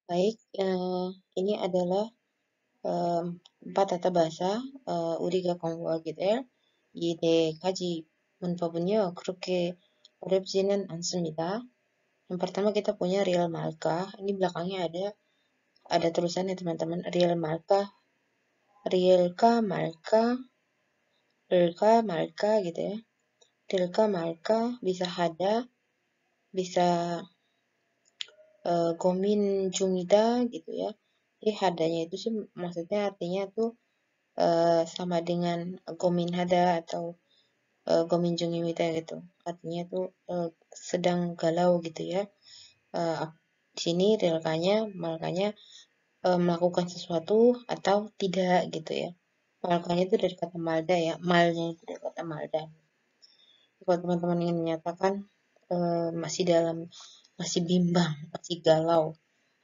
Baik, ini adalah 4 tata bahasa 우리가 공부하게 될 이 네 가지 문법은요, 그렇게 어렵지는 않습니다. Yang pertama kita punya real markah. Ini belakangnya ada tulisannya teman-teman. Real markah, realka, marka, relka, marka gitu ya. Relka, marka, bisa hada, bisa gomin jungida gitu ya. Jadi hadanya itu sih maksudnya artinya tuh sama dengan gomin hada atau gomin jungimita gitu. Artinya tuh sedang galau gitu ya. Di sini relkanya, malkanya melakukan sesuatu atau tidak gitu ya. Malkanya itu dari kata malda ya. Malnya itu dari kata malda. Kalau teman-teman ingin menyatakan masih bimbang, masih galau,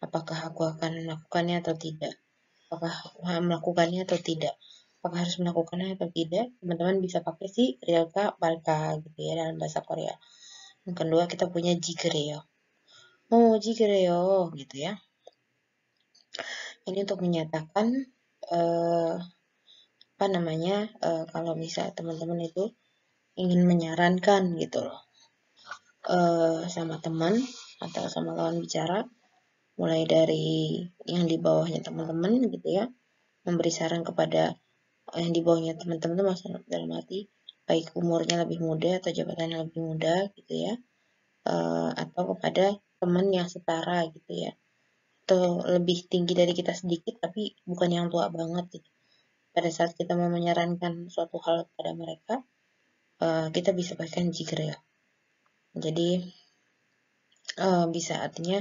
apakah aku akan melakukannya atau tidak? Apakah melakukannya atau tidak? Apakah harus melakukannya atau tidak? Teman-teman bisa pakai si realka, balka gitu ya dalam bahasa Korea. Yang kedua kita punya jigreyo. Oh, jigreyo gitu ya. Ini untuk menyatakan apa namanya kalau misal teman-teman itu ingin menyarankan gitu loh sama teman atau sama lawan bicara, mulai dari yang di bawahnya teman-teman gitu ya, memberi saran kepada yang di bawahnya teman-teman itu maksudnya dalam arti baik umurnya lebih muda atau jabatannya lebih muda gitu ya, atau kepada teman yang setara gitu ya, atau lebih tinggi dari kita sedikit tapi bukan yang tua banget gitu. Pada saat kita mau menyarankan suatu hal kepada mereka, kita bisa pakai jigre. Jadi bisa artinya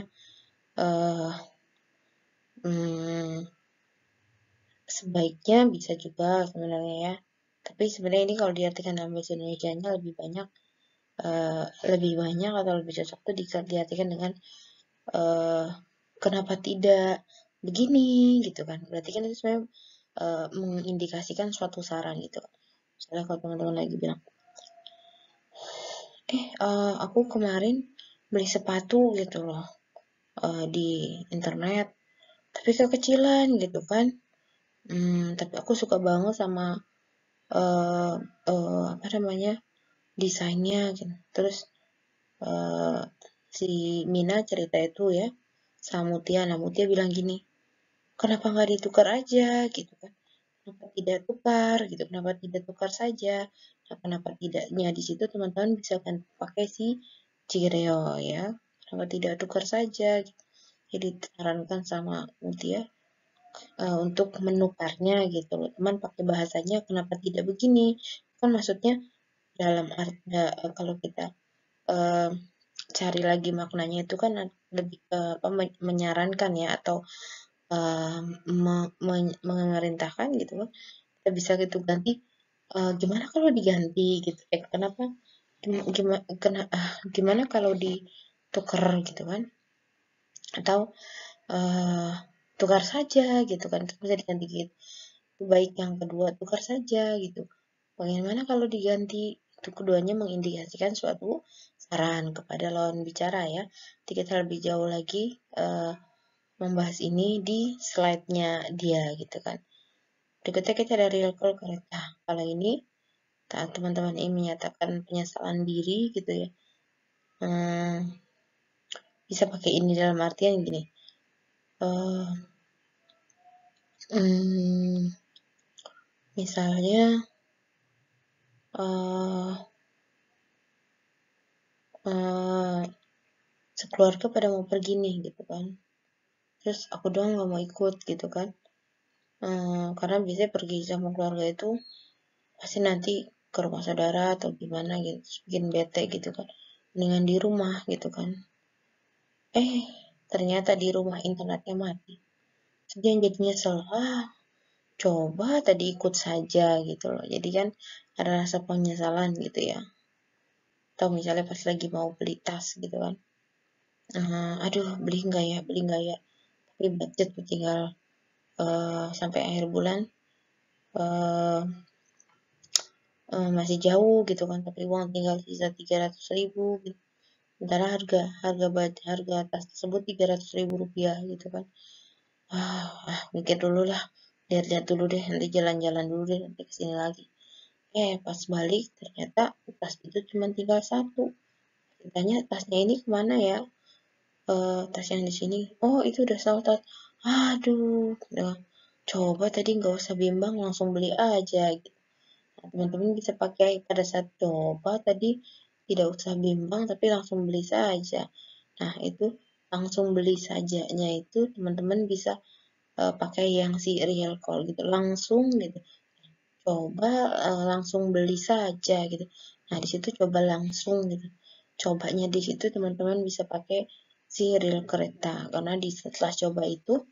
uh, hmm, sebaiknya bisa juga sebenarnya ya. Tapi sebenarnya ini kalau diartikan dalam bahasa Indonesia-nya lebih banyak atau lebih cocok tuh diartikan dengan uh, kenapa tidak begini gitu kan. Berarti kan itu sebenarnya mengindikasikan suatu saran gitu. Misalnya kalau teman-teman lagi bilang, aku kemarin beli sepatu gitu loh di internet, tapi kekecilan gitu kan. Tapi aku suka banget sama uh, apa namanya desainnya gitu. Terus uh, si Mina cerita itu ya sama Mutia. Nah Mutia bilang gini, kenapa nggak ditukar aja gitu kan? Kenapa tidak tukar gitu? Kenapa tidak tukar saja? Nah, kenapa tidaknya di situ teman-teman bisa kan pakai si Cireo ya? Kenapa tidak tukar saja? Gitu. Jadi disarankan sama Mutia untuk menukarnya gitu loh. Teman pakai bahasanya kenapa tidak begini? Kan maksudnya dalam arti kalau kita uh, cari lagi maknanya itu kan lebih ke apa, menyarankan ya atau memerintahkan gitu kan. Kita bisa gitu ganti gimana kalau diganti gitu kenapa gimana gimana kalau ditukar gitu kan atau uh, tukar saja gitu kan bisa diganti gitu. Baik yang kedua tukar saja gitu. Bagaimana kalau diganti? Itu keduanya mengindikasikan suatu saran kepada lawan bicara ya. Jadi kita lebih jauh lagi membahas ini di slide-nya dia gitu kan. Berikutnya kita ada real call kereta. Kalau ini teman-teman ini menyatakan penyesalan diri gitu ya. Bisa pakai ini dalam artian gini. Uh, hmm, misalnya uh, uh, sekeluarga pada mau pergi nih gitu kan. Terus aku doang gak mau ikut gitu kan. Karena biasanya pergi sama keluarga itu pasti nanti ke rumah saudara atau gimana gitu, terus bikin bete gitu kan. Mendingan di rumah gitu kan. Ternyata di rumah internetnya mati. Terus dia jadi nyesel. Coba tadi ikut saja gitu loh. Jadi kan ada rasa penyesalan gitu ya. Atau misalnya pas lagi mau beli tas gitu kan. Aduh beli nggak ya. Tapi budget tuh tinggal sampai akhir bulan. eh masih jauh gitu kan, tapi uang tinggal sisa 300.000 gitu. sementara harga tas tersebut Rp300.000 gitu kan. Mikir dulu lah, lihat-lihat dulu deh, nanti jalan-jalan dulu deh, nanti kesini lagi. Pas balik ternyata tas itu cuma tinggal satu. Ditanya tasnya ini kemana ya? Tas yang di sini. Oh, itu udah sold out. Aduh, nah, coba tadi nggak usah bimbang, langsung beli aja gitu. Nah, teman-teman bisa pakai pada saat coba tadi, tidak usah bimbang tapi langsung beli saja. Nah, itu langsung beli sajanya itu teman-teman bisa pakai yang si real call gitu, langsung gitu. Coba langsung beli saja gitu. Nah, di situ coba langsung gitu. Cobanya di situ teman-teman bisa pakai si real kereta karena di setelah coba itu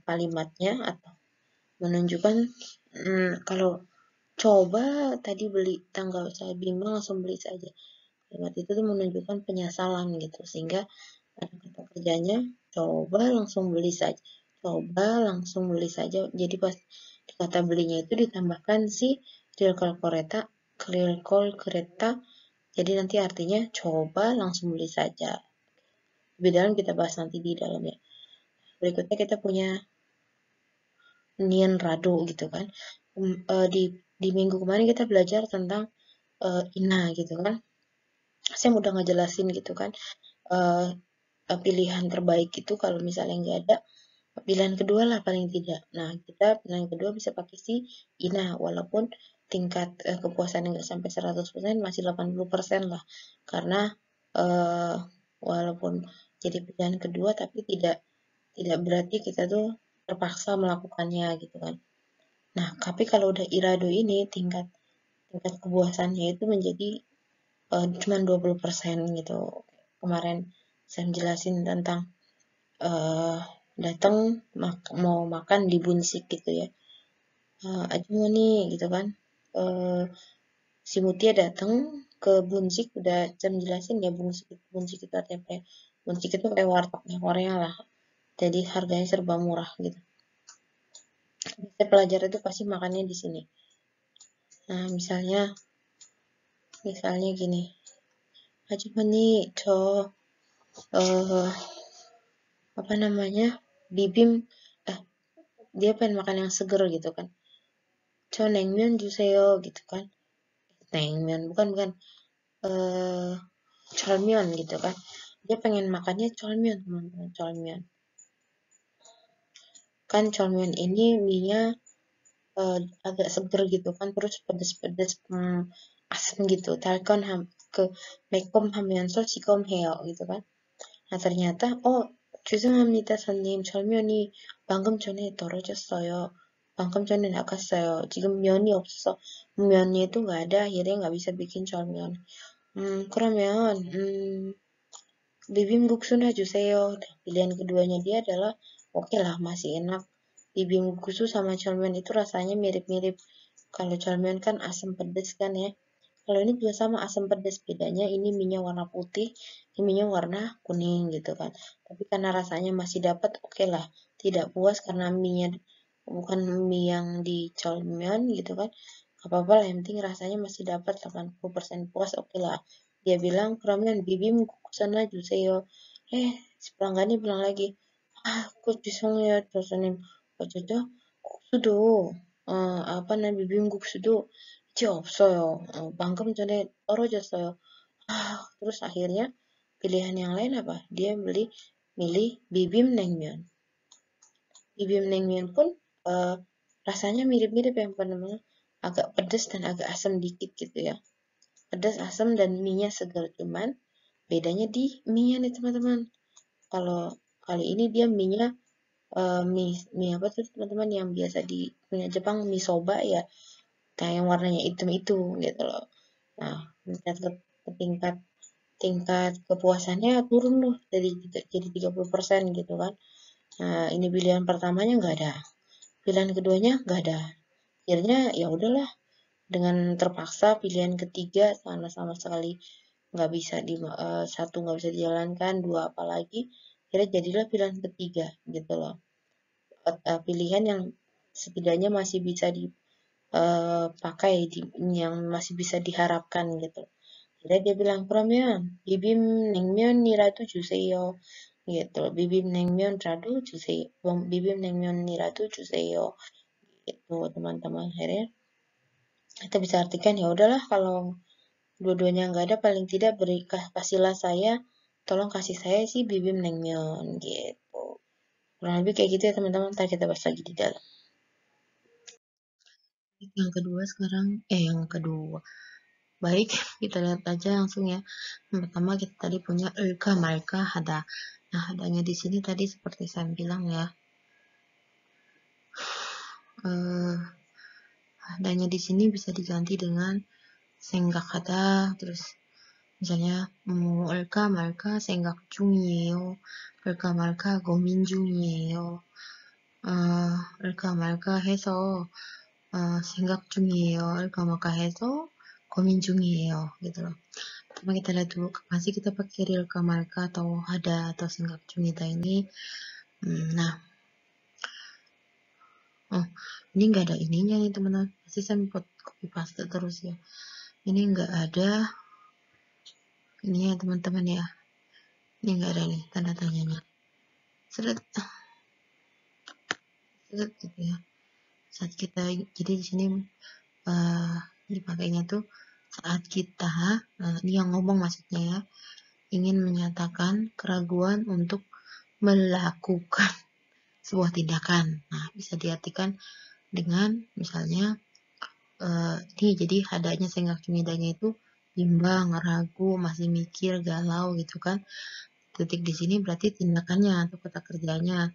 kalimatnya atau menunjukkan kalau coba tadi beli tanggal saya bimbang langsung beli saja. Kalimat itu tuh menunjukkan penyesalan gitu sehingga ada kata kerjanya coba langsung beli saja. Coba langsung beli saja. Jadi pas di kata belinya itu ditambahkan si real call kereta, real call kereta. Jadi nanti artinya coba langsung beli saja. Lebih dalam kita bahas nanti di dalamnya. Berikutnya kita punya Nian Rado gitu kan. Di minggu kemarin kita belajar tentang Ina gitu kan. Saya udah ngejelasin gitu kan. Uh, Pilihan terbaik itu kalau misalnya nggak ada pilihan kedua lah paling tidak. Nah, kita pilihan kedua bisa pakai si Ina walaupun tingkat kepuasan nggak sampai 100% masih 80% lah. Karena uh, walaupun jadi pilihan kedua tapi tidak berarti kita tuh terpaksa melakukannya gitu kan. Nah, tapi kalau udah irado ini tingkat tingkat kepuasannya itu menjadi cuma 20% gitu. Kemarin saya jelasin tentang datang mau makan di Bunsik gitu ya. Aja mau nih gitu kan. Si Mutia datang ke Bunsik udah jam jelasin ya Bunsik itu artinya apa ya. Bunsik itu kayak wartegnya Korea lah. Jadi harganya serba murah gitu. Biasanya pelajar itu pasti makannya di sini. Nah, misalnya gini. 아주머니, 저, eh, apa namanya, bibim, eh, dia pengen makan yang seger gitu kan. 저 냉면 주세요, gitu kan. 냉면, bukan, eh, cholmyeon gitu kan. Dia pengen makannya cholmyeon, teman-teman, cholmyeon. Kan cholmyeon ini mie-nya agak seger gitu kan, terus pedes-pedes, asam gitu. Talkon ke 매콤 하면서 시komheo gitu kan. Nah, ternyata, 죄송합니다, 손님. 절면이 방금 전에 떨어졌어요. 방금 전에 나갔어요. 지금 면이 없어서 면이 또 nggak ada, akhirnya nggak bisa bikin 절면. 그러면 bibimbap 주세요. Pilihan keduanya dia adalah oke lah, masih enak. Bibimbap sama 절면 itu rasanya mirip-mirip. Kalau 절면 kan asam pedas kan ya. Kalau ini juga sama asam pedas, bedanya ini minyak warna putih, ini minyak warna kuning gitu kan. Tapi karena rasanya masih dapat, oke lah. Tidak puas karena minyak bukan mie yang di Cholmyeon gitu kan. Gak apa-apa lah, yang penting rasanya masih dapat 80% puas, oke lah. Dia bilang, 그러면 비빔 국수나 주세요. Si pelanggannya bilang lagi, kok 죄송해요, 교수님. 어쩌죠? 국수도, apa namanya, 비빔국수도 이제 없어요. 방금 전에 떨어졌어요. Terus akhirnya pilihan yang lain apa? Dia milih bibim naengmyeon. Bibim naengmyeon pun rasanya mirip-mirip ya namanya, agak pedas dan agak asam dikit gitu ya. Pedas, asam dan mie-nya segar, cuman bedanya di mie-nya nih teman-teman. Kalau kali ini dia mie-nya mie apa tuh teman-teman yang biasa di punya Jepang, mie soba ya. Nah, yang warnanya hitam itu gitu loh. Nah, tingkat tingkat kepuasannya turun loh dari jadi 30% gitu kan. Nah, ini pilihan pertamanya nggak ada. Pilihan keduanya nggak ada. Akhirnya ya udahlah, dengan terpaksa pilihan ketiga sama sekali nggak bisa satu nggak bisa dijalankan, dua apalagi, akhirnya jadilah pilihan ketiga gitu loh. Pilihan yang setidaknya masih bisa dipakai, yang masih bisa diharapkan gitu. Akhirnya dia bilang, Promyon, bibim nengmyon niratu juseyo. Gitu, bibim nengmyon ratu juseyo. Bibim nengmyon niratu juseyo. Gitu, teman-teman. Akhirnya kita bisa artikan, ya udahlah kalau dua-duanya nggak ada, paling tidak kasihlah saya, tolong kasih saya sih bibim nengmyon. Gitu. Kurang lebih kayak gitu ya teman-teman. Ntar kita bahas lagi di dalam. Yang kedua sekarang, yang kedua. Baik, kita lihat aja langsung ya. Yang pertama kita tadi punya Ilka Marka Hada. Nah, hadanya di sini tadi seperti saya bilang ya. Hadanya di sini bisa diganti dengan senggak hada, terus misalnya Ilka Marka senggak 중이에요. Ilka Marka 고민 중이에요. Ilka Marka 해서 생각 중이에요. Ilka Marka 해서 고민 중이에요. Gitu loh. Pertama kita lihat dulu kapan sih kita pakai real kamarka atau hada atau singgap cumita ini. Nah, ini nggak ada ininya nih teman-teman. Pasti saya copy paste terus ya. Ini nggak ada ini ya teman-teman ya. Ini nggak ada nih tanda tanyanya. Seret gitu ya. Saat kita jadi di sini dipakainya tuh saat kita, ini yang ngomong maksudnya ya, ingin menyatakan keraguan untuk melakukan sebuah tindakan. Nah, bisa diartikan dengan misalnya ini jadi hadanya senggak cumidanya itu bimbang, ragu, masih mikir, galau gitu kan. Titik di sini berarti tindakannya atau kata kerjanya.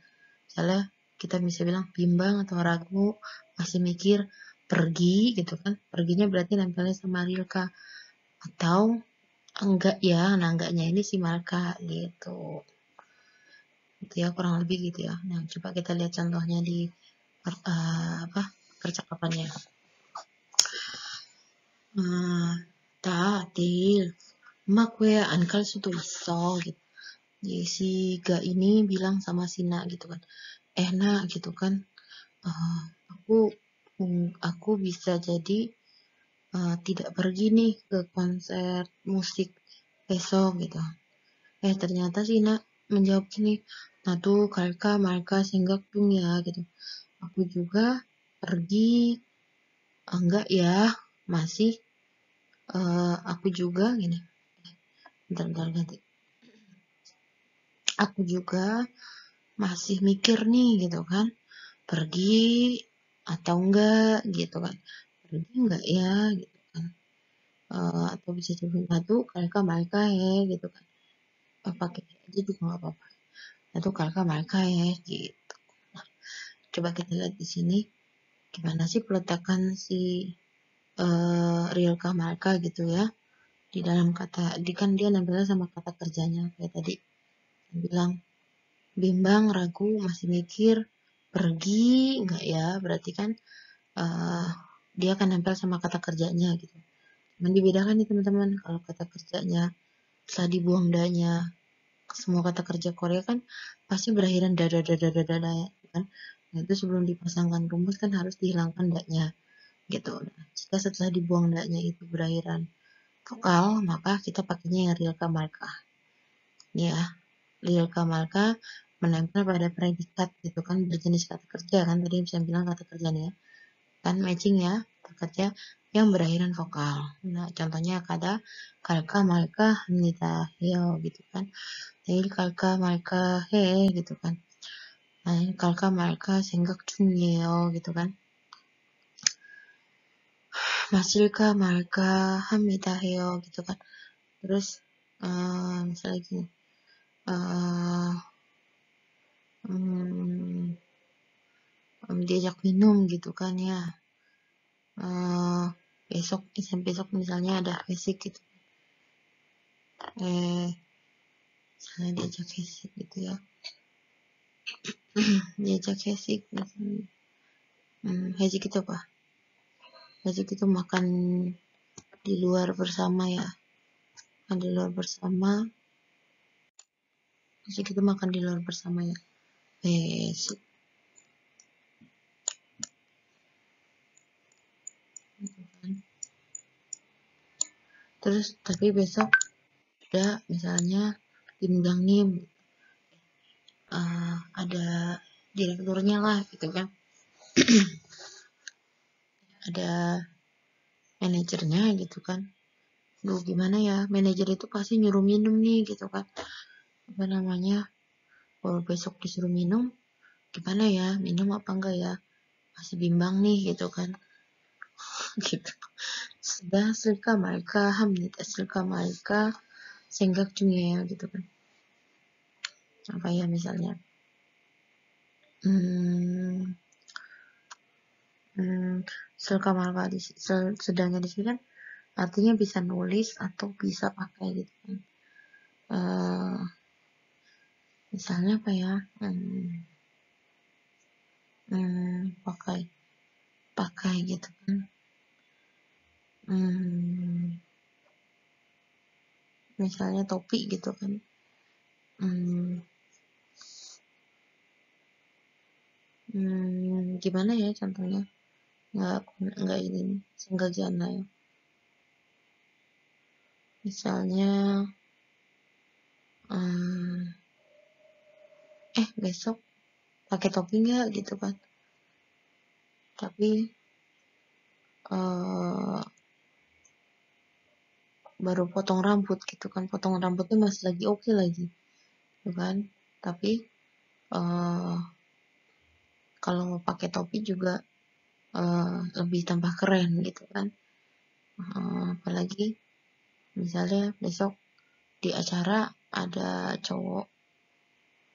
Misalnya kita bisa bilang bimbang atau ragu, masih mikir, pergi gitu kan. Perginya berarti nempelnya sama Rilka. Atau enggak ya, nah enggaknya ini si Marka gitu. Gitu ya, kurang lebih gitu ya. Nah, coba kita lihat contohnya di percakapannya. 다들 막 왜 안 갈 수도 있어 gitu. Jadi si Ga ini bilang sama si Na gitu kan, Nak gitu kan, aku aku bisa jadi tidak pergi nih ke konser musik besok gitu. Ternyata si Na menjawab gini, nah tuh kalka marka singgak tung ya gitu. Aku juga pergi, enggak ya, masih aku juga gini. Bentar ganti. Aku juga masih mikir nih gitu kan, pergi atau enggak gitu kan, pergi enggak ya gitu kan, atau bisa jadi satu mereka ya gitu kan, pakai aja juga nggak apa-apa, atau mereka ya gitu. Nah, coba kita lihat di sini gimana sih peletakan si real marka gitu ya di dalam kata, kan dia nempelnya sama kata kerjanya kayak tadi bilang bimbang, ragu, masih mikir, pergi enggak ya, berarti kan dia akan nempel sama kata kerjanya gitu. Cuman dibedakan nih teman-teman, kalau kata kerjanya setelah dibuang danya, semua kata kerja Korea kan pasti berakhiran dada ya kan. Nah, itu sebelum dipasangkan rumus kan harus dihilangkan danya gitu. Nah, jika setelah dibuang danya itu berakhiran vokal, maka kita pakainya yang real marka. Ini ya, real marka menempel pada predikat gitu kan, berjenis kata kerja kan, tadi bisa bilang kata kerja nih ya kan, matching ya kata kerja yang berakhiran vokal. Nah, contohnya kata kalka malka nita heo gitu kan, jadi kalka malka he gitu kan, nah ini kalka malka senggak 중이에요 gitu kan, 마실까 말까 합니다 heo gitu kan. Terus misalnya gini, diajak minum gitu kan ya, besok misalnya ada basic gitu, misalnya diajak basic gitu ya, diajak basic misalnya, basic itu apa, basic itu makan di luar bersama ya, makan di luar bersama, basic itu makan di luar bersama ya, basic gitu kan. Terus tapi besok ada misalnya diundang nih, ada direkturnya lah gitu kan, ada manajernya gitu kan. Duh gimana ya, manajer itu pasti nyuruh minum nih gitu kan, apa namanya, kalau besok disuruh minum gimana ya, minum apa enggak ya, masih bimbang nih gitu kan. Gitu. Sudah selika mereka hamid selika mereka senggak ya gitu kan. Apa ya misalnya, hmm, selika mereka sedangnya di sini kan artinya bisa nulis atau bisa pakai gitu kan. Misalnya apa ya, pakai pakai gitu kan. Misalnya topi gitu kan. Gimana ya contohnya, nggak ini nggak jana ya, misalnya besok pakai topi nggak gitu kan, tapi baru potong rambut gitu kan, potong rambutnya masih lagi oke lagi gitu kan, tapi kalau mau pakai topi juga lebih tambah keren gitu kan. Apalagi misalnya besok di acara ada cowok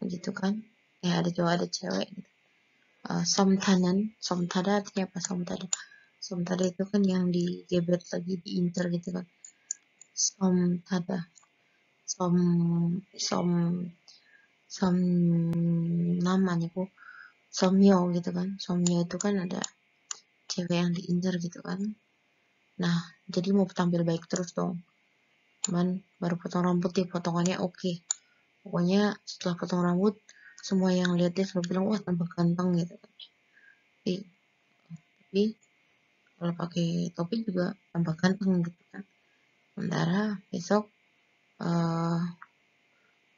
gitu kan, ya ada cowok ada cewek gitu. Somtada artinya apa? Somtada itu kan yang digebet lagi diincer gitu kan. Somtada som som som namanya kok somyo gitu kan. Somyo itu kan ada cewek yang diincer gitu kan. Nah jadi mau tampil baik terus dong, cuman baru potong rambut ya, potongannya oke. Pokoknya setelah potong rambut semua yang lihat dia selalu bilang wah tambah ganteng gitu kan. Tapi kalau pakai topi juga tambah ganteng gitu kan. Sementara besok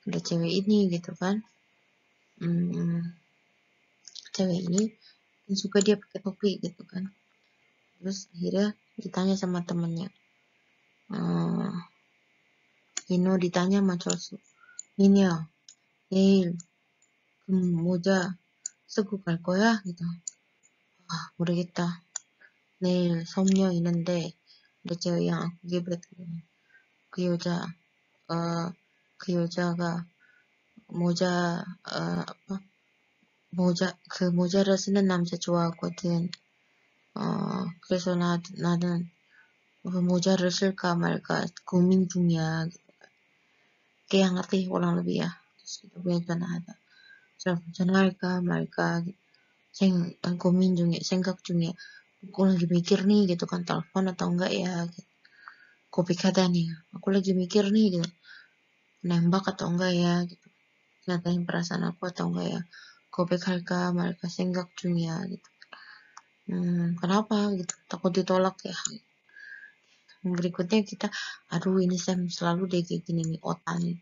ada cewek ini gitu kan, cewek ini suka dia pakai topi gitu kan. Terus akhirnya ditanya sama temennya, Ino ditanya sama Chosu, ini ya, moja segukal koya gitu. Wah 모르겠다. 내일 섭녀 있는데 내 cewek yang aku gebet gitu. 그 여자 그 여자가 모자 apa 그 모자를 쓰는 남자 좋아하거든. 그래서 나는 그 모자를 쓸까 말까 고민 중이야. Kayak ngerti kurang lebih ya. Terus kita punya ada. 전화할까 말까 고민 중에 생각 중에 aku lagi mikir nih gitu kan, telepon atau enggak ya gitu. Kopikada nih, aku lagi mikir nih gitu, nembak atau enggak ya gitu, nyatain perasaan aku atau enggak ya, 고백할까 말까 생각 중이야 gitu. Kenapa gitu, takut ditolak ya. Berikutnya kita, aduh ini Sam selalu deh kayak gini nih otak nih.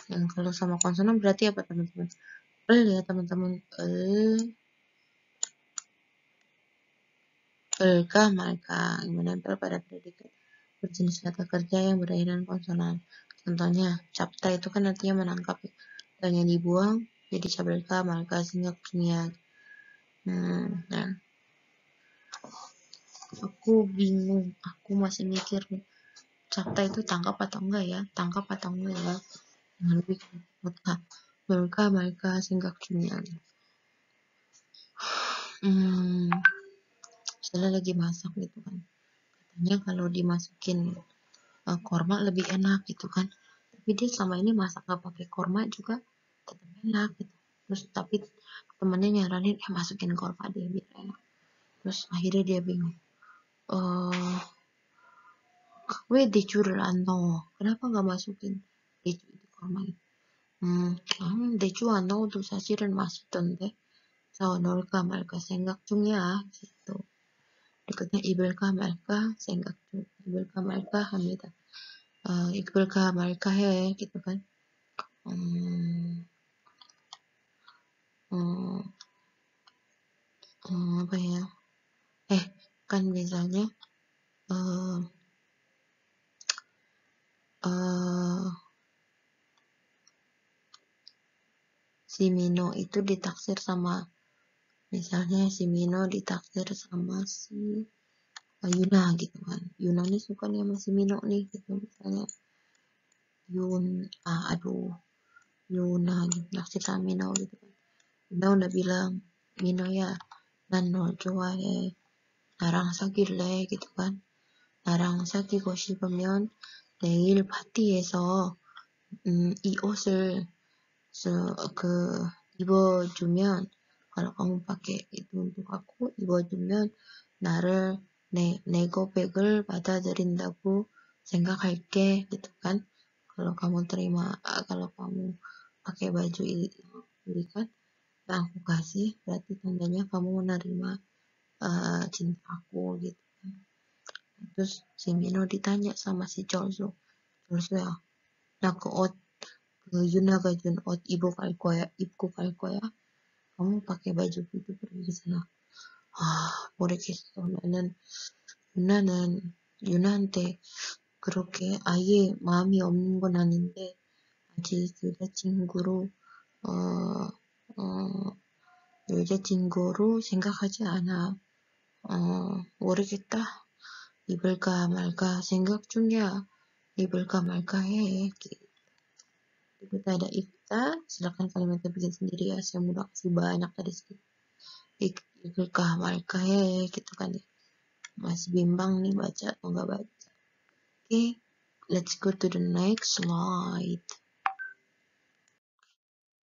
Yang kalau sama konsonan berarti apa teman-teman? Ya teman-teman, elkah marka yang menempel pada predikat berjenis kata kerja yang berakhiran konsonan. Contohnya, capta itu kan artinya menangkap, yang dibuang jadi cabelka marka sehingga kimia. Nah, aku bingung, aku masih mikir nih, capta itu tangkap atau enggak ya, tangkap atau enggak ya, yang lebih mereka sehingga kimia. Misalnya lagi masak gitu kan, katanya kalau dimasukin korma lebih enak gitu kan, tapi dia selama ini masak gak pakai korma juga tetap enak gitu. Terus tapi temennya nyaranin masukin korma deh biar enak. Terus akhirnya dia bingung, 왜 대추를 안 넣어? kenapa gak masukin 대추 di korma itu? 대추 안 넣어도 사실은 맛있던데 저 넣을까 말까 생각 중이야 gitu. Berikutnya ibelka malka senggak ibelka malka hamida. Ikbalkah 말까 해 gitu kan. Hmm, hmm, apa ya, kan misalnya eh eh, si Mino itu ditaksir sama, misalnya si Mino ditaksir sama si Yuna gitu kan. Yuna nih suka nih sama si Mino nih gitu, misalnya Yuna gitu, naksir sama Mino gitu kan. Yuna udah bilang, Mino ya 난 널 좋아해, 나랑 사귈래 gitu kan. 나랑 사귀고 싶으면 내일 파티에서 이 옷을 그 입어주면, kalau kamu pakai itu untuk aku, 입어주면 나를 내고백을 받아들인다고 생각할게 gitu kan. Kalau kamu terima, kalau kamu pakai baju ini berikan yang aku kasih, berarti tandanya kamu menerima cinta aku gitu kan. Terus si Mino ditanya sama si Cholso ya, nah ke Ot, ke Yuna ke Jun, Ot ibu ibu kalkoya, kamu pakai baju itu pergi ke sana. 모르겠어. 나는 윤한테 그렇게 아예 마음이 없는 건 아닌데, 아직 어, 어, 여자친구로 생각하지 않아. 모르겠다. 입을까 말까 생각 중이야. 입을까 말까 해. Kita ada Ikta, silakan kalimatnya bikin sendiri ya. Saya udah kasih banyak tadi sedikit. Ikilkah malkah ya gitu kan ya. Masih bimbang nih baca atau nggak baca. Oke, let's go to the next slide.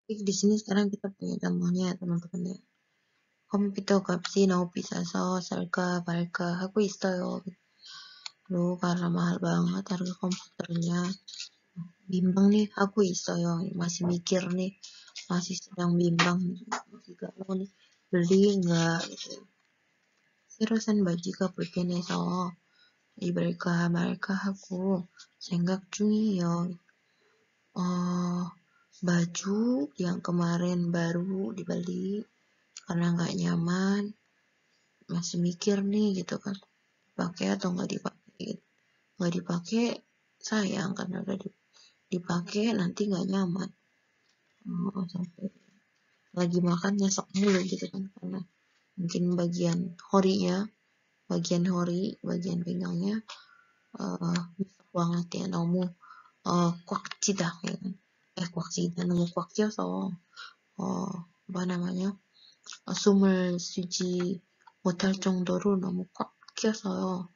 Oke, di sini sekarang kita punya contohnya teman-teman ya. 컴퓨터 값이 너무 비싸서 살까 말까 하고 있어요. Lu karena mahal banget harga komputernya. Bimbang nih aku 있어요. Masih mikir nih, masih sedang bimbang, masih galau nih, beli nggak gitu. 새로 산 바지가 불편해서 입을까 말까 하고 생각 중이에요. Baju yang kemarin baru dibeli karena nggak nyaman, masih mikir nih gitu kan, pakai atau nggak dipakai. Nggak dipakai sayang, karena udah dipakai nanti nggak nyaman. Sampai lagi makan nyesek mulu gitu kan, karena mungkin bagian bagian pinggangnya nyesek banget ya, 너무 꽉지다 ya kan. 꽉지다, 너무 꽉 껴서 apa namanya, 숨을 쉬지 못할 정도로 너무 꽉 껴서요.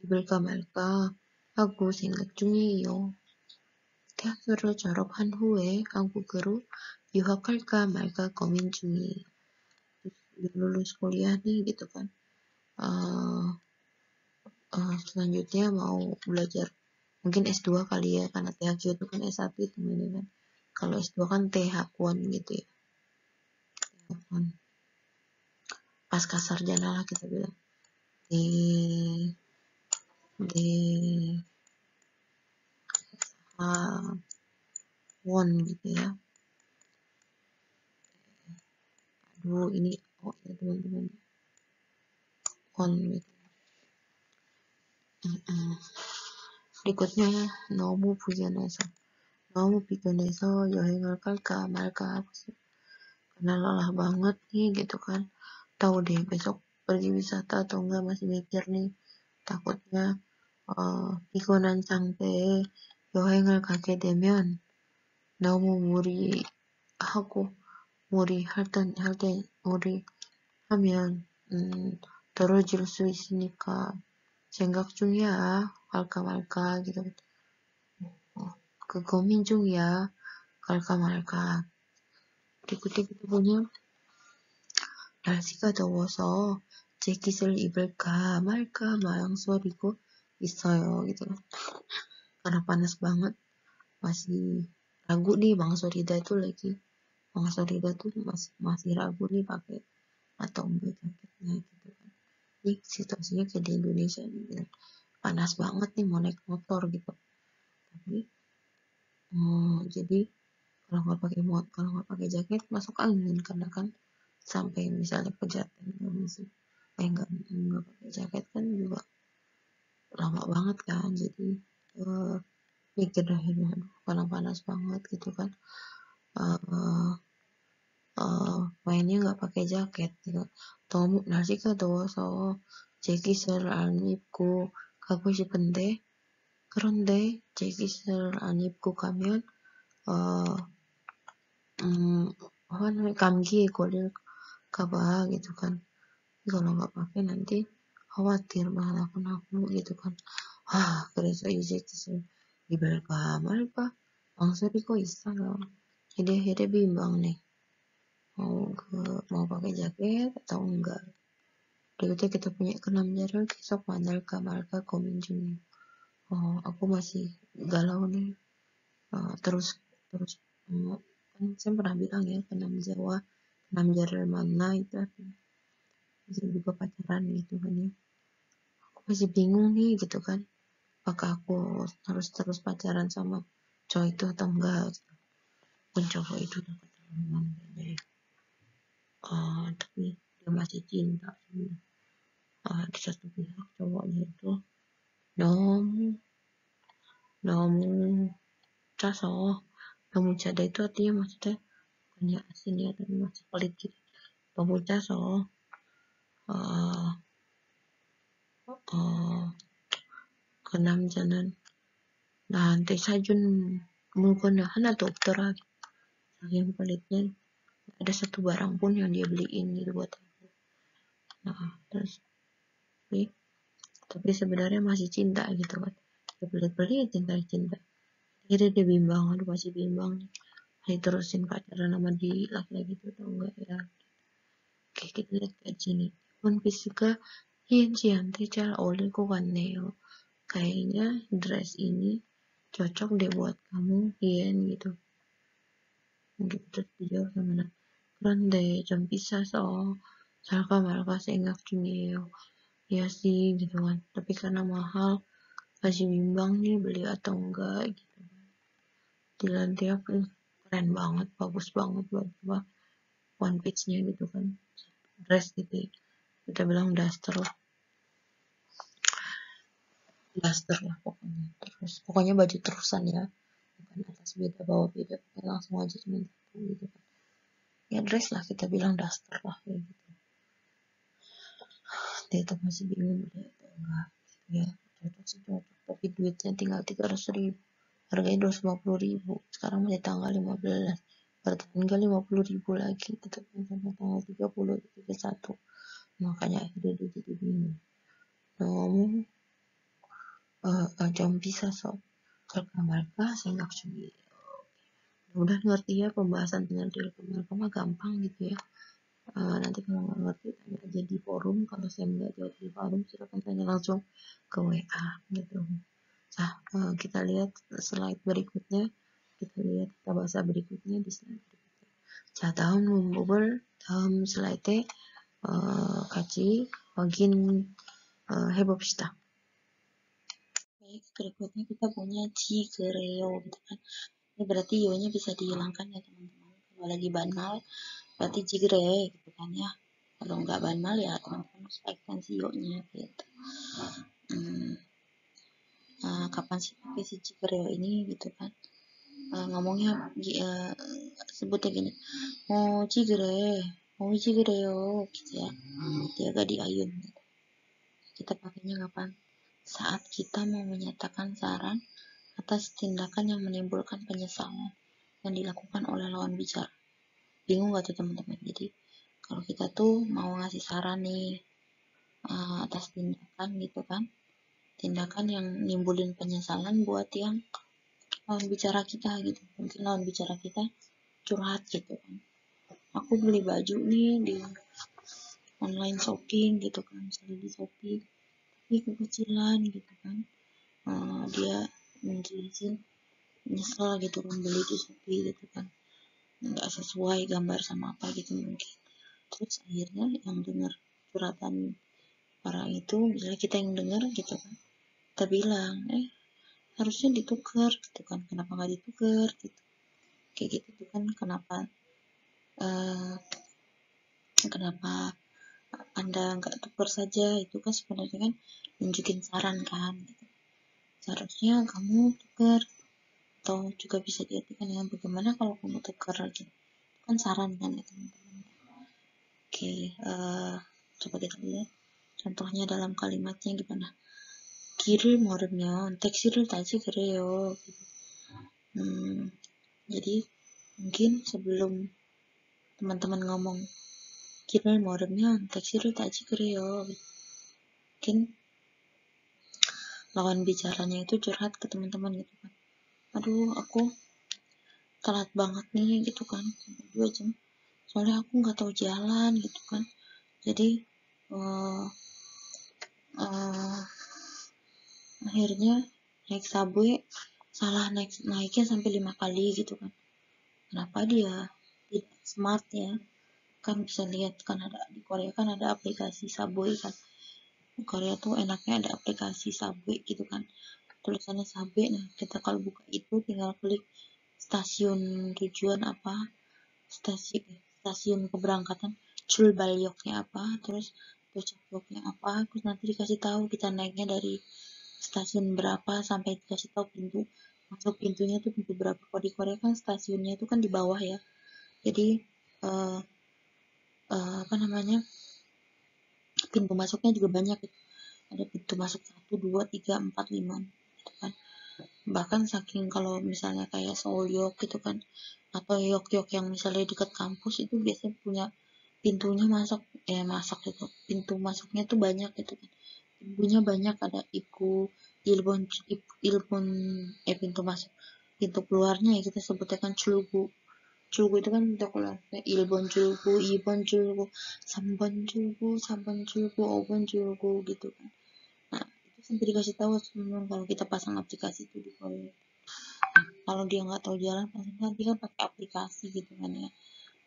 입을까 말까 하고 생각 중이에요. 대학교를 졸업한 후에 한국으로 유학할까 말까 고민 중이에요. lulus kuliah nih gitu kan, selanjutnya mau belajar mungkin S2 kali ya, karena THQ itu kan S1 itu ini kan, kalau S2 kan TH1 gitu ya, pasca sarjana lah kita bilang, di won gitu ya. Ini ya teman-teman, won gitu. berikutnya 너무 피곤해서 여행을 갈까 말까 하고 karena lelah banget nih gitu kan, tahu deh besok pergi wisata atau enggak, masih mikir nih, takutnya 피곤한 상태에 여행을 가게 되면 너무 무리하고 무리하면 떨어질 수 있으니까 생각 중이야. 갈까 말까 gitu. 그 고민 중이야. 갈까 말까. berikutnya kita punya 날씨가 더워서 재킷을 입을까 말까 망설이고 있어요 gitu. Karena panas banget, masih ragu nih. Bang Sorida tuh masih ragu nih pakai atau enggak jaketnya gitu kan. Ini situasinya kayak di Indonesia nih, panas banget nih mau naik motor gitu. Tapi jadi kalau nggak pakai jaket masuk angin, karena kan sampai misalnya kejatuhan kondisi nggak pakai jaket kan juga lama banget kan. Jadi mikir akhirnya aduh panas banget gitu kan. uh, mainnya nggak pakai jaket gitu. 너무 날씨가 더워서 재킷을 안 입고 가고 싶은데 그런데 재킷을 안 입고 가면 어, apa namanya 감기에 걸릴까봐 gitu kan. Kalau nggak pakai nanti khawatir malah aku gitu kan. 그래서 이 재킷을 입을까 말까 망설이고 있어요. jadi akhirnya bimbang nih mau pakai jaket atau enggak. Berikutnya kita punya keenam jarak besok mandalka malka gomin 중이에요. aku masih galau nih. terus terus kan saya pernah bilang ya keenam Jawa, keenam jarak mana itu artinya bisa juga pacaran gitu kan ya. Aku masih bingung nih gitu kan, apakah aku harus terus pacaran sama cowok itu atau enggak gitu. Pun cowok itu udah keterlaluan kayaknya ya. Tapi dia masih cinta sama di satu pihak cowoknya itu 너무 너무 짜서 너무 짜다 itu artinya maksudnya bukannya asin ya tapi masih pelit gitu. 너무 짜서 어, 어, 그 남자는 나한테 사준 물건은 하나도 없더라. saking pelitnya ada satu barang pun yang dia beliin gitu buat aku. Terus tapi sebenarnya masih cinta gitu kan. Dia pelit-pelit cinta. Akhirnya dia bimbang, aduh masih bimbang nih. Masih terusin pacaran sama di laki-laki itu atau enggak ya. Oke, kita lihat ke sini. One Piece-가 희은씨한테 잘 어울릴 것 같네요. Kayaknya dress ini cocok deh buat kamu, Hien gitu. Gitu dijawab sama Nat. 그런데 좀 비싸서 살까 말까 생각 중이에요. Ya sih gitu kan. Tapi karena mahal masih bimbang nih beli atau enggak gitu. Dylan dia keren banget, bagus banget buat apa one piece-nya gitu kan. Dress gitu ya. Kita bilang daster lah pokoknya. Terus pokoknya baju terusan ya. Bukan atas beda bawah beda, langsung aja cuma satu gitu kan. Ya dress lah kita bilang daster lah ya gitu. Dia tuh masih bingung beli atau enggak gitu ya. Cocok sih cocok, tapi duitnya tinggal 300.000. Harganya 250.000. Sekarang masih tanggal 15. Berarti tinggal 50.000 lagi gitu kan sampai tanggal 30 31. Makanya akhirnya dia jadi bingung. 너무 좀 비싸서 갈까 말까 생각 중이에요. Udah ngerti ya pembahasan dengan dilema marka mah gampang gitu ya. Nanti kalau nggak ngerti tanya aja di forum. Kalau saya nggak jawab di forum silakan tanya langsung ke WA gitu. Nah, kita lihat slide berikutnya. kita bahasa berikutnya di slide berikutnya. 자, 다음 문법을 다음 슬라이드에 같이 해봅시다. Baik, berikutnya kita punya 지그래요 gitu kan. Ini berarti yo-nya bisa dihilangkan ya teman-teman. Kalau lagi banal berarti jigre gitu kan ya. Kalau nggak banal ya teman-teman harus pakai si yo-nya gitu. Kapan sih pakai si jigre ini gitu kan. Ngomongnya sebutnya gini. mau jigre gitu ya. Dia agak diayun gitu. Kita pakainya kapan? Saat kita mau menyatakan saran atas tindakan yang menimbulkan penyesalan yang dilakukan oleh lawan bicara. Bingung gak tuh teman-teman? Jadi kalau kita tuh mau ngasih saran nih atas tindakan gitu kan, tindakan yang nimbulin penyesalan buat yang lawan bicara kita gitu. Mungkin lawan bicara kita curhat gitu kan. Aku beli baju nih di online shopping gitu kan, misalnya di Shopee, tapi kekecilan gitu kan. Dia menjelasin nyesel gitu kan beli di Shopee gitu kan, nggak sesuai gambar sama apa gitu mungkin. Terus akhirnya yang dengar curhatan orang itu, misalnya kita yang dengar gitu kan, kita bilang harusnya ditukar gitu kan, kenapa nggak ditukar gitu, kayak gitu tuh kan. Eh, kenapa Anda nggak tukar saja, itu kan sebenarnya kan nunjukin saran kan gitu. Seharusnya kamu tukar, atau juga bisa diartikan dengan bagaimana kalau kamu tukar gitu, kan saran kan ya teman-teman. Oke, coba kita lihat contohnya dalam kalimatnya gimana. 길을 모르면 택시를 타지 그래요. Jadi mungkin sebelum teman-teman ngomong 길을 모르면 택시를 타지 그래요, mungkin lawan bicaranya itu curhat ke teman-teman gitu kan, aduh aku telat banget nih gitu kan, sampai 2 jam soalnya aku nggak tahu jalan gitu kan, jadi uh, uh, akhirnya naik subway salah naiknya sampai 5 kali gitu kan. Kenapa dia tidak smart ya, kan bisa lihat kan ada di Korea kan ada aplikasi subway kan. Di Korea tuh enaknya ada aplikasi subway gitu kan, tulisannya subway. Nah kita kalau buka itu tinggal klik stasiun tujuan apa, stasiun keberangkatan, 출발역nya apa, terus 도착역nya apa, terus nanti dikasih tahu kita naiknya dari stasiun berapa sampai dikasih tahu pintu masuk, pintunya tuh pintu berapa. Kalau di Korea kan stasiunnya itu kan di bawah ya, jadi uh, apa namanya, pintu masuknya juga banyak gitu. Ada pintu masuk 1, 2, 3, 4, 5 gitu kan. Bahkan saking kalau misalnya kayak Seoul-yok gitu kan, atau yok-yok yang misalnya dekat kampus itu biasanya punya pintunya itu pintu masuknya tuh banyak gitu kan, pintunya banyak, ada ilbon ilbon pintu masuk, pintu keluarnya ya kita sebutnya kan culgu. Culgu itu kan pintu keluar, ilbon culgu, ibon culgu, sambon culgu, obon culgu gitu kan. Nah itu sampai dikasih tahu teman-teman kalau kita pasang aplikasi itu di Korea. Kalau dia nggak tahu jalan pasti nanti kan pakai aplikasi gitu kan ya,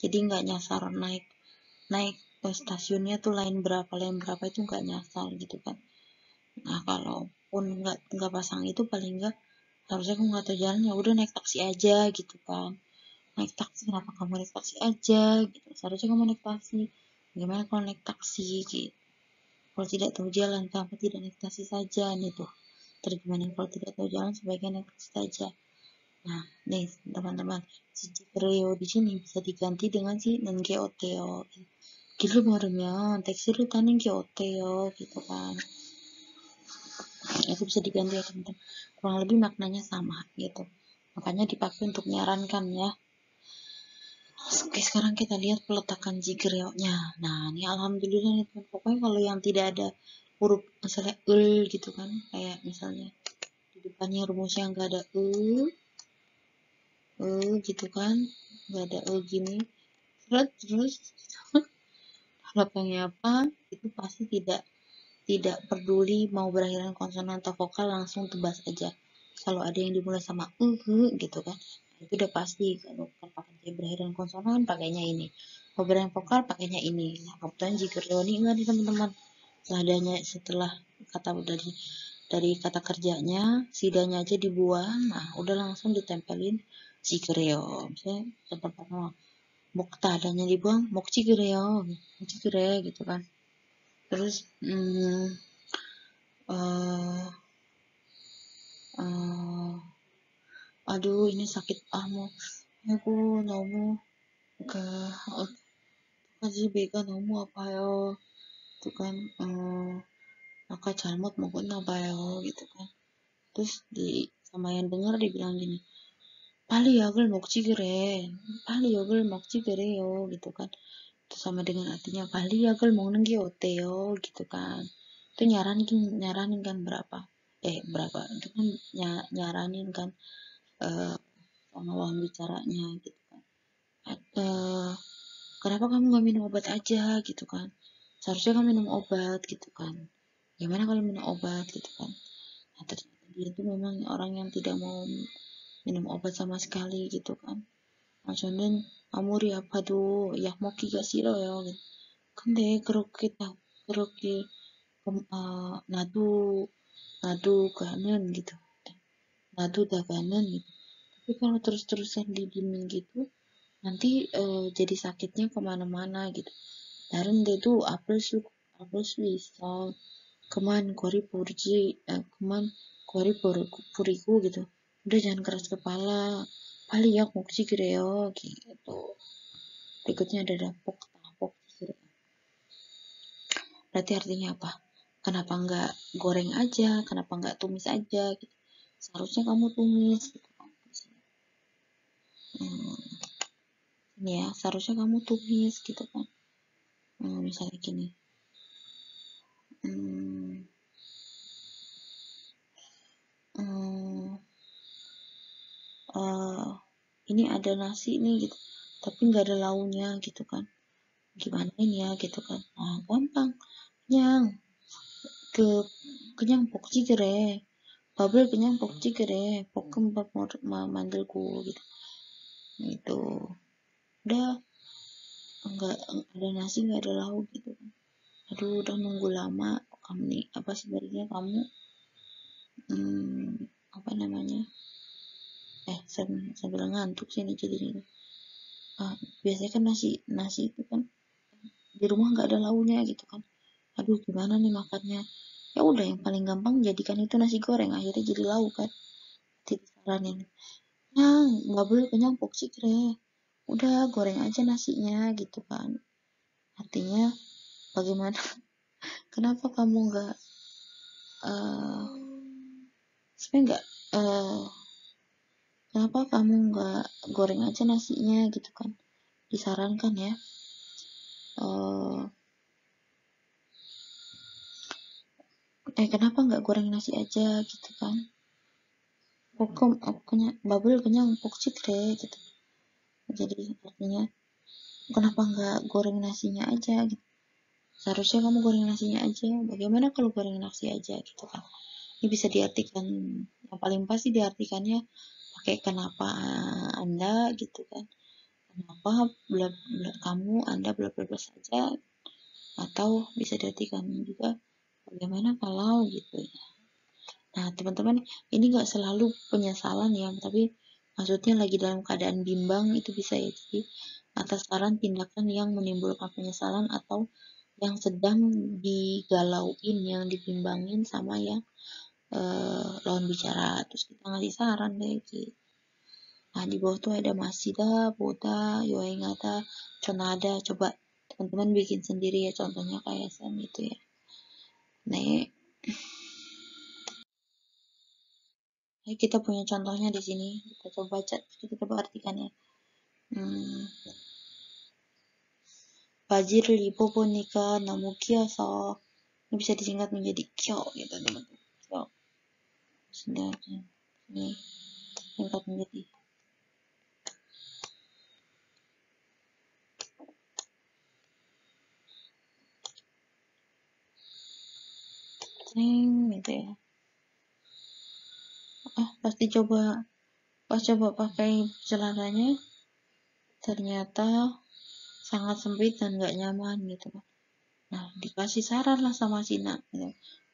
jadi nggak nyasar naik naik ke stasiunnya tuh lain berapa itu nggak nyasar gitu kan. Nah kalaupun nggak pasang itu, paling nggak harusnya kamu nggak tahu jalan ya udah naik taksi aja gitu kan. Naik taksi, kenapa kamu naik taksi aja gitu, seharusnya kamu naik taksi. Gimana kalau naik taksi gitu, kalau tidak tahu jalan kenapa tidak naik taksi saja nih tuh. Terus gimana kalau tidak tahu jalan sebaiknya naik taksi saja. Nah, nih teman-teman, si Cikreo di sini bisa diganti dengan si Nengeoteo. Gitu modelnya, tekstil taning Oteo gitu kan. Itu bisa diganti ya teman-teman. Kurang lebih maknanya sama gitu. Makanya dipakai untuk menyarankan ya. Oke, sekarang kita lihat peletakan jigreoknya. Nah, ini alhamdulillah nih teman. Pokoknya kalau yang tidak ada huruf misalnya gitu kan, kayak misalnya di depannya rumusnya nggak ada gitu kan, nggak ada gini, terus belakangnya apa, itu pasti tidak peduli mau berakhiran konsonan atau vokal, langsung tebas aja. Kalau ada yang dimulai sama gitu kan, itu udah pasti. Kalau pakai berakhiran konsonan pakainya ini, kalau berakhiran vokal pakainya ini. Nah kebetulan jika Leoni enggak nih teman-teman, setelah kata dari kata kerjanya sidanya aja dibuang, nah udah langsung ditempelin jikreo. Misalnya contoh pertama, mokta adanya dibuang mokcikreo, mokcikre gitu kan. Terus uh, uh, aduh ini sakit mau aku 너무 그 어떡하지 배가 너무 아파요 itu kan, maka 잘못 먹었나 봐요 gitu kan. Terus sama yang dengar dibilang gini, 빨리 약을 먹지 그래, 빨리 약을 먹지 그래요 gitu kan. Itu sama dengan artinya 빨리 약을 먹는 게 어때요 gitu kan. Itu nyaranin kan berapa itu kan nyaranin kan, sama lawan bicaranya gitu kan. Kenapa kamu nggak minum obat aja gitu kan, seharusnya kamu minum obat gitu kan, gimana kalau minum obat gitu kan. Nah ternyata dia itu memang orang yang tidak mau minum obat sama sekali gitu kan. Nah 저는 아무리 아파도 약 먹기가 싫어요. 근데 그렇게 나도 ngadu kanan gitu, ngadu dah kanan gitu. Tapi kalau terus-terusan didiemin gitu, nanti jadi sakitnya kemana-mana gitu. Darin dia tuh apel bisa keman kori purji keman kori puriku gitu. Udah jangan keras kepala, paling ya mau kreo gitu. Berikutnya ada dapok tapok gitu. Berarti artinya apa? Kenapa nggak goreng aja? Kenapa nggak tumis aja? Gitu. Seharusnya kamu tumis gitu kan. Ini ya, seharusnya kamu tumis gitu kan. Misalnya gini. Hmm, hmm, uh, ini ada nasi nih gitu, tapi nggak ada lauknya gitu kan. Gimana ini ya gitu kan. Nah, gampang. Kenyang. Ke kenyang pok cigere. Babel kenyang pok cigere. Pokem bab mandelku gitu. Itu udah nggak ada nasi nggak ada lauk gitu kan. Aduh udah nunggu lama kamu nih apa sebenarnya kamu apa namanya sambil ngantuk sih nih jadi ini biasanya kan nasi itu kan di rumah nggak ada lauknya gitu kan. Aduh gimana nih makannya, ya udah yang paling gampang jadikan itu nasi goreng, akhirnya jadi lauk kan. Tidak saranin yang nggak boleh kenyang poksik deh, udah goreng aja nasinya gitu kan. Artinya bagaimana kenapa kamu nggak uh, sebenarnya nggak kenapa kamu nggak goreng aja nasinya gitu kan, disarankan ya. Kenapa nggak goreng nasi aja gitu kan. Pokoknya bubble kenyang pokcit deh gitu. Jadi artinya kenapa nggak goreng nasinya aja gitu. Seharusnya kamu goreng nasinya aja. Bagaimana kalau goreng nasi aja gitu kan. Ini bisa diartikan, yang paling pasti diartikannya pakai kenapa Anda gitu kan. Kenapa kamu Anda bla bla bla saja, atau bisa diartikan juga bagaimana kalau gitu ya. Nah, teman-teman, ini nggak selalu penyesalan ya, tapi maksudnya lagi dalam keadaan bimbang itu bisa ya. Jadi, atas saran tindakan yang menimbulkan penyesalan atau yang sedang digalauin, yang dibimbangin sama yang lawan bicara. Terus kita ngasih saran deh gitu. Nah, di bawah tuh ada masida, boda, yoengada, conada. Coba teman-teman bikin sendiri ya, contohnya kayak Sam itu ya. Nih, kita punya contohnya di sini. Kita coba baca, kita coba artikan ya. 바지를 입어보니까 너무 귀여서 ini bisa disingkat menjadi kyo gitu teman-teman. Kyo. Sehingga ini singkat menjadi gitu ya. Pas coba pakai celananya ternyata sangat sempit dan gak nyaman gitu kan. Nah, dikasih saran lah sama Sina gitu.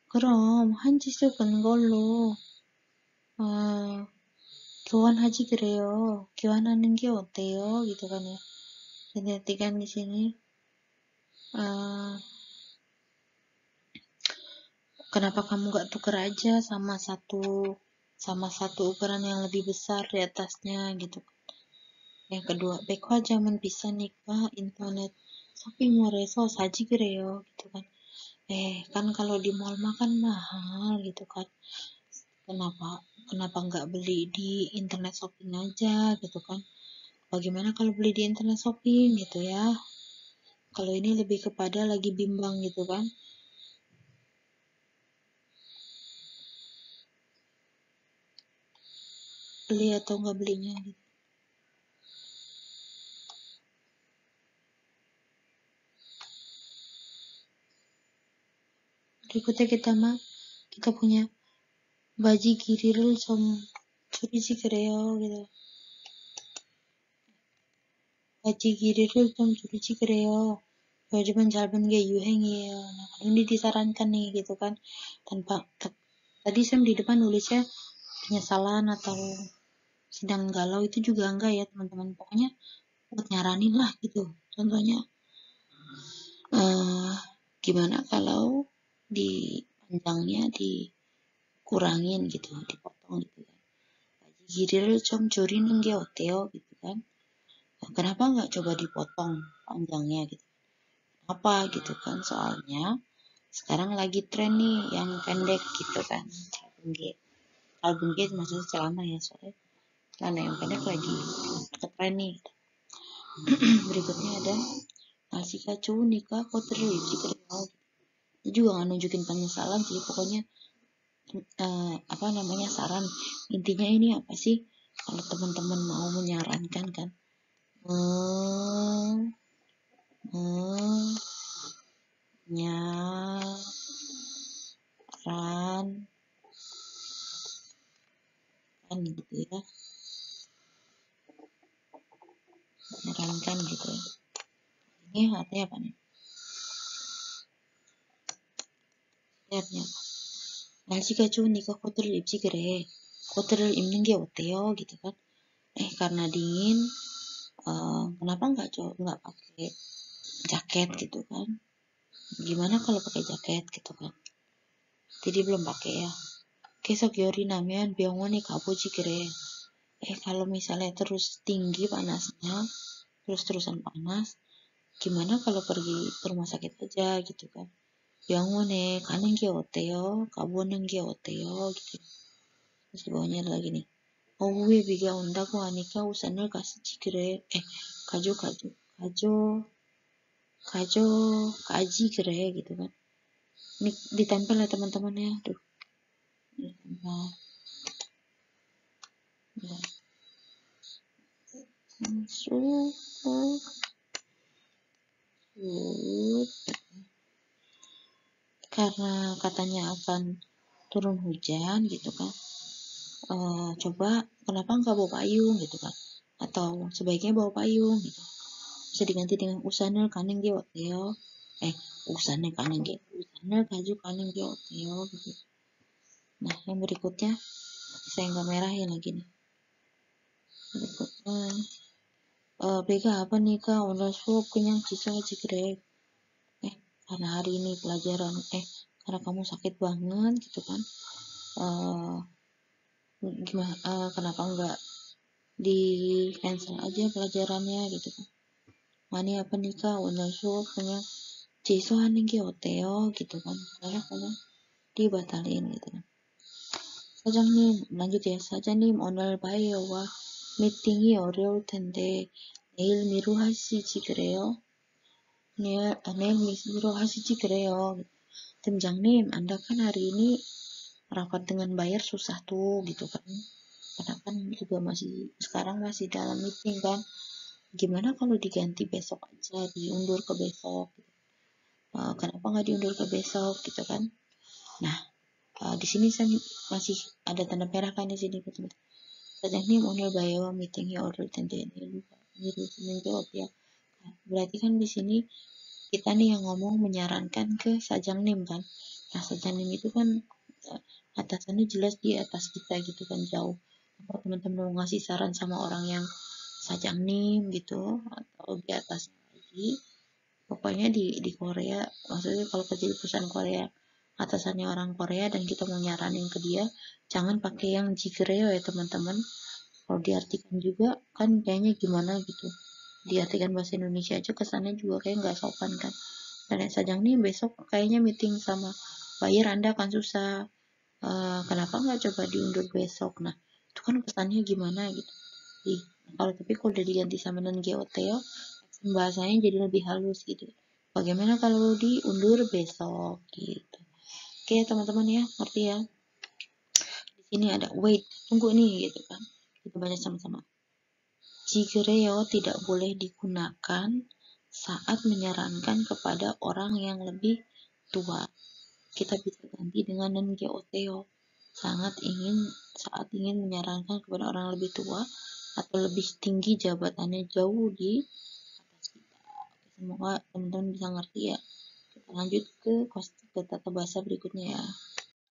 그럼 한지 쑥은 걸로 교환하지 그래요. 교환하는 게 어때요? gitu kan ya. Jadi artikan di sini kenapa kamu gak tuker aja sama satu ukuran yang lebih besar di atasnya gitu. Yang kedua, 백화 zaman bisa nikah internet shopping mall에서 사지 그래요 gitu kan. Kan kalau di mall makan mahal gitu kan. Kenapa nggak beli di internet shopping aja gitu kan. Bagaimana kalau beli di internet shopping gitu ya. Kalau ini lebih kepada lagi bimbang gitu kan. Beli atau nggak belinya gitu. Berikutnya kita punya baji giri를 좀 줄이지 그래요 gitu. 바지 길이를 좀 줄이지 그래요. 요즘은 짧은 게 유행이에요. Nah, ini disarankan nih gitu kan, tanpa Tadi Sam di depan nulisnya penyesalan atau sedang galau, itu juga enggak ya teman-teman. Pokoknya buat nyaranin lah gitu. Contohnya eh gimana kalau di panjangnya dikurangin gitu, dipotong gitu kan. Giri를 좀 줄이는 게 어때요 gitu kan. Nah, kenapa nggak coba dipotong panjangnya gitu. Apa gitu kan, soalnya sekarang lagi tren nih yang pendek gitu kan. Album G maksudnya celana ya, soalnya celana yang pendek lagi tren nih. Berikutnya ada Nasika cu nikah kotor gitu. Itu juga nggak nunjukin penyesalan sih, pokoknya apa namanya, saran. Intinya ini apa sih, kalau teman-teman mau menyarankan kan, menyarankan gitu ya, menyarankan gitu ya. Ini artinya apa nih? Artinya 날씨가 추우니까 코트를 입지 그래. 코트를 입는 게 어때요? gitu kan. Karena dingin, kenapa nggak pakai jaket gitu kan? Gimana kalau pakai jaket gitu kan? Jadi belum pakai ya. 계속 열이 나면 병원에 가보지 그래. Kalau misalnya terus tinggi panasnya, terus-terusan panas, gimana kalau pergi ke rumah sakit aja gitu kan? 병원에 가는 게 어때요? 가보는 게 어때요? gitu. Terus di bawahnya ada lagi nih. 오후에 비가 온다고 하니까 우산을 가지지 그래. 가져, 가져, 가져, 가져, 가지 그래 gitu kan. Ini ditempel ya teman-teman ya. Tuh, ditempel. Ya. Masuk. Karena katanya akan turun hujan gitu kan. Coba kenapa nggak bawa payung gitu kan? Atau sebaiknya bawa payung gitu. Bisa diganti dengan usan을 가는 게 어때요? 우산을 가는 게 우산을 가지고 가는 게 어때요? gitu. Nah, yang berikutnya saya nggak merahin lagi nih. Berikutnya Bega apa nih kak? Udah suap kenyang sisa aja 그래. Karena hari ini pelajaran karena kamu sakit banget gitu kan. Gimana kenapa nggak di cancel aja pelajarannya gitu kan. Mani apa nih kak? Udah suap kenyang 취소하는 게 어때요? gitu kan. Karena dibatalin gitu kan. 사장님, lanjut ya. 사장님, 오늘 바이어와 미팅이 어려울 텐데 내일 미루 하시지 그래요? 내일 미루 하시지 그래요? Timjangnim, Anda kan hari ini rapat dengan buyer susah tuh gitu kan. Karena kan juga sekarang masih dalam meeting kan. Gimana kalau diganti besok aja, diundur ke besok? Kenapa nggak diundur ke besok gitu kan? Nah, di sini saya masih ada tanda merah kan di sini teman-teman. Sa장님 오늘 바이와 미팅이 어려울 텐데 미루시면 어때요? Berarti kan di sini kita nih yang ngomong menyarankan ke Sajangnim kan. Nah, Sajangnim itu kan atasannya jelas di atas kita gitu kan, jauh. Kalau teman-teman mau ngasih saran sama orang yang Sajangnim gitu atau di atas lagi, pokoknya di Korea, maksudnya kalau kerja di perusahaan Korea, atasannya orang Korea dan kita mau nyaranin ke dia, jangan pakai yang jigreo ya teman-teman. Kalau diartikan juga kan kayaknya gimana gitu, diartikan bahasa Indonesia aja kesannya juga kayak nggak sopan kan. Dan Sajang nih besok kayaknya meeting sama buyer Anda akan susah. Kenapa nggak coba diundur besok? Nah, itu kan kesannya gimana gitu. Tapi kalau udah diganti sama non GOTO, bahasanya jadi lebih halus gitu. Bagaimana kalau diundur besok gitu. Oke teman-teman ya, ngerti ya. Di sini ada wait, tunggu nih gitu kan. Kita baca sama-sama. Jigereo tidak boleh digunakan saat menyarankan kepada orang yang lebih tua. Kita bisa ganti dengan non-GOTO. Saat ingin menyarankan kepada orang lebih tua atau lebih tinggi jabatannya jauh di atas kita. Semoga teman-teman bisa ngerti ya. Kita lanjut ke tata bahasa berikutnya ya.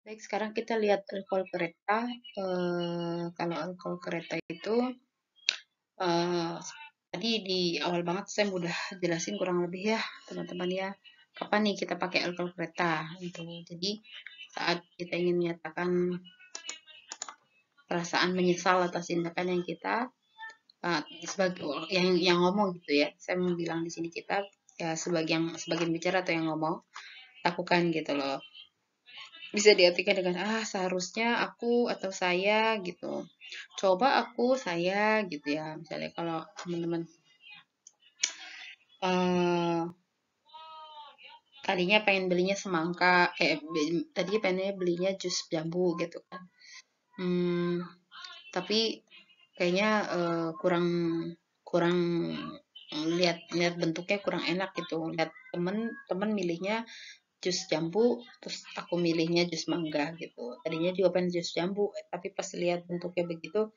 Baik, sekarang kita lihat alkohol kereta. Kalau alkohol kereta itu, eh, tadi di awal banget saya udah jelasin kurang lebih ya, teman-teman ya. Kapan nih kita pakai alkohol kereta? Gitu. Jadi saat kita ingin menyatakan perasaan menyesal atas tindakan yang kita sebagai yang ngomong gitu ya. Saya mau bilang di sini kita ya sebagian bicara atau yang ngomong lakukan gitu loh. Bisa diartikan dengan seharusnya aku atau saya gitu. Coba aku saya gitu ya. Misalnya kalau teman-teman eh tadinya pengen belinya semangka, tadinya pengennya belinya jus jambu gitu kan. Hmm, tapi kayaknya kurang kurang lihat lihat bentuknya kurang enak gitu. Lihat temen-temen milihnya jus jambu, terus aku milihnya jus mangga gitu. Tadinya juga pengen jus jambu, tapi pas lihat bentuknya begitu,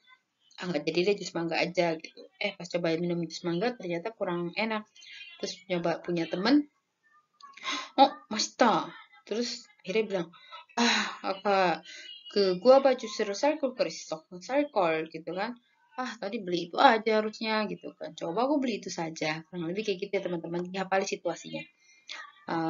nggak jadi deh jus mangga aja gitu. Pas coba minum jus mangga ternyata kurang enak. Terus coba punya temen, oh Masta. Terus akhirnya bilang, apa ke gua baju recycle ke recycle gitu kan. Tadi beli itu aja harusnya gitu kan. Coba aku beli itu saja. Kurang lebih kayak gitu ya teman-teman. Dihafali situasinya.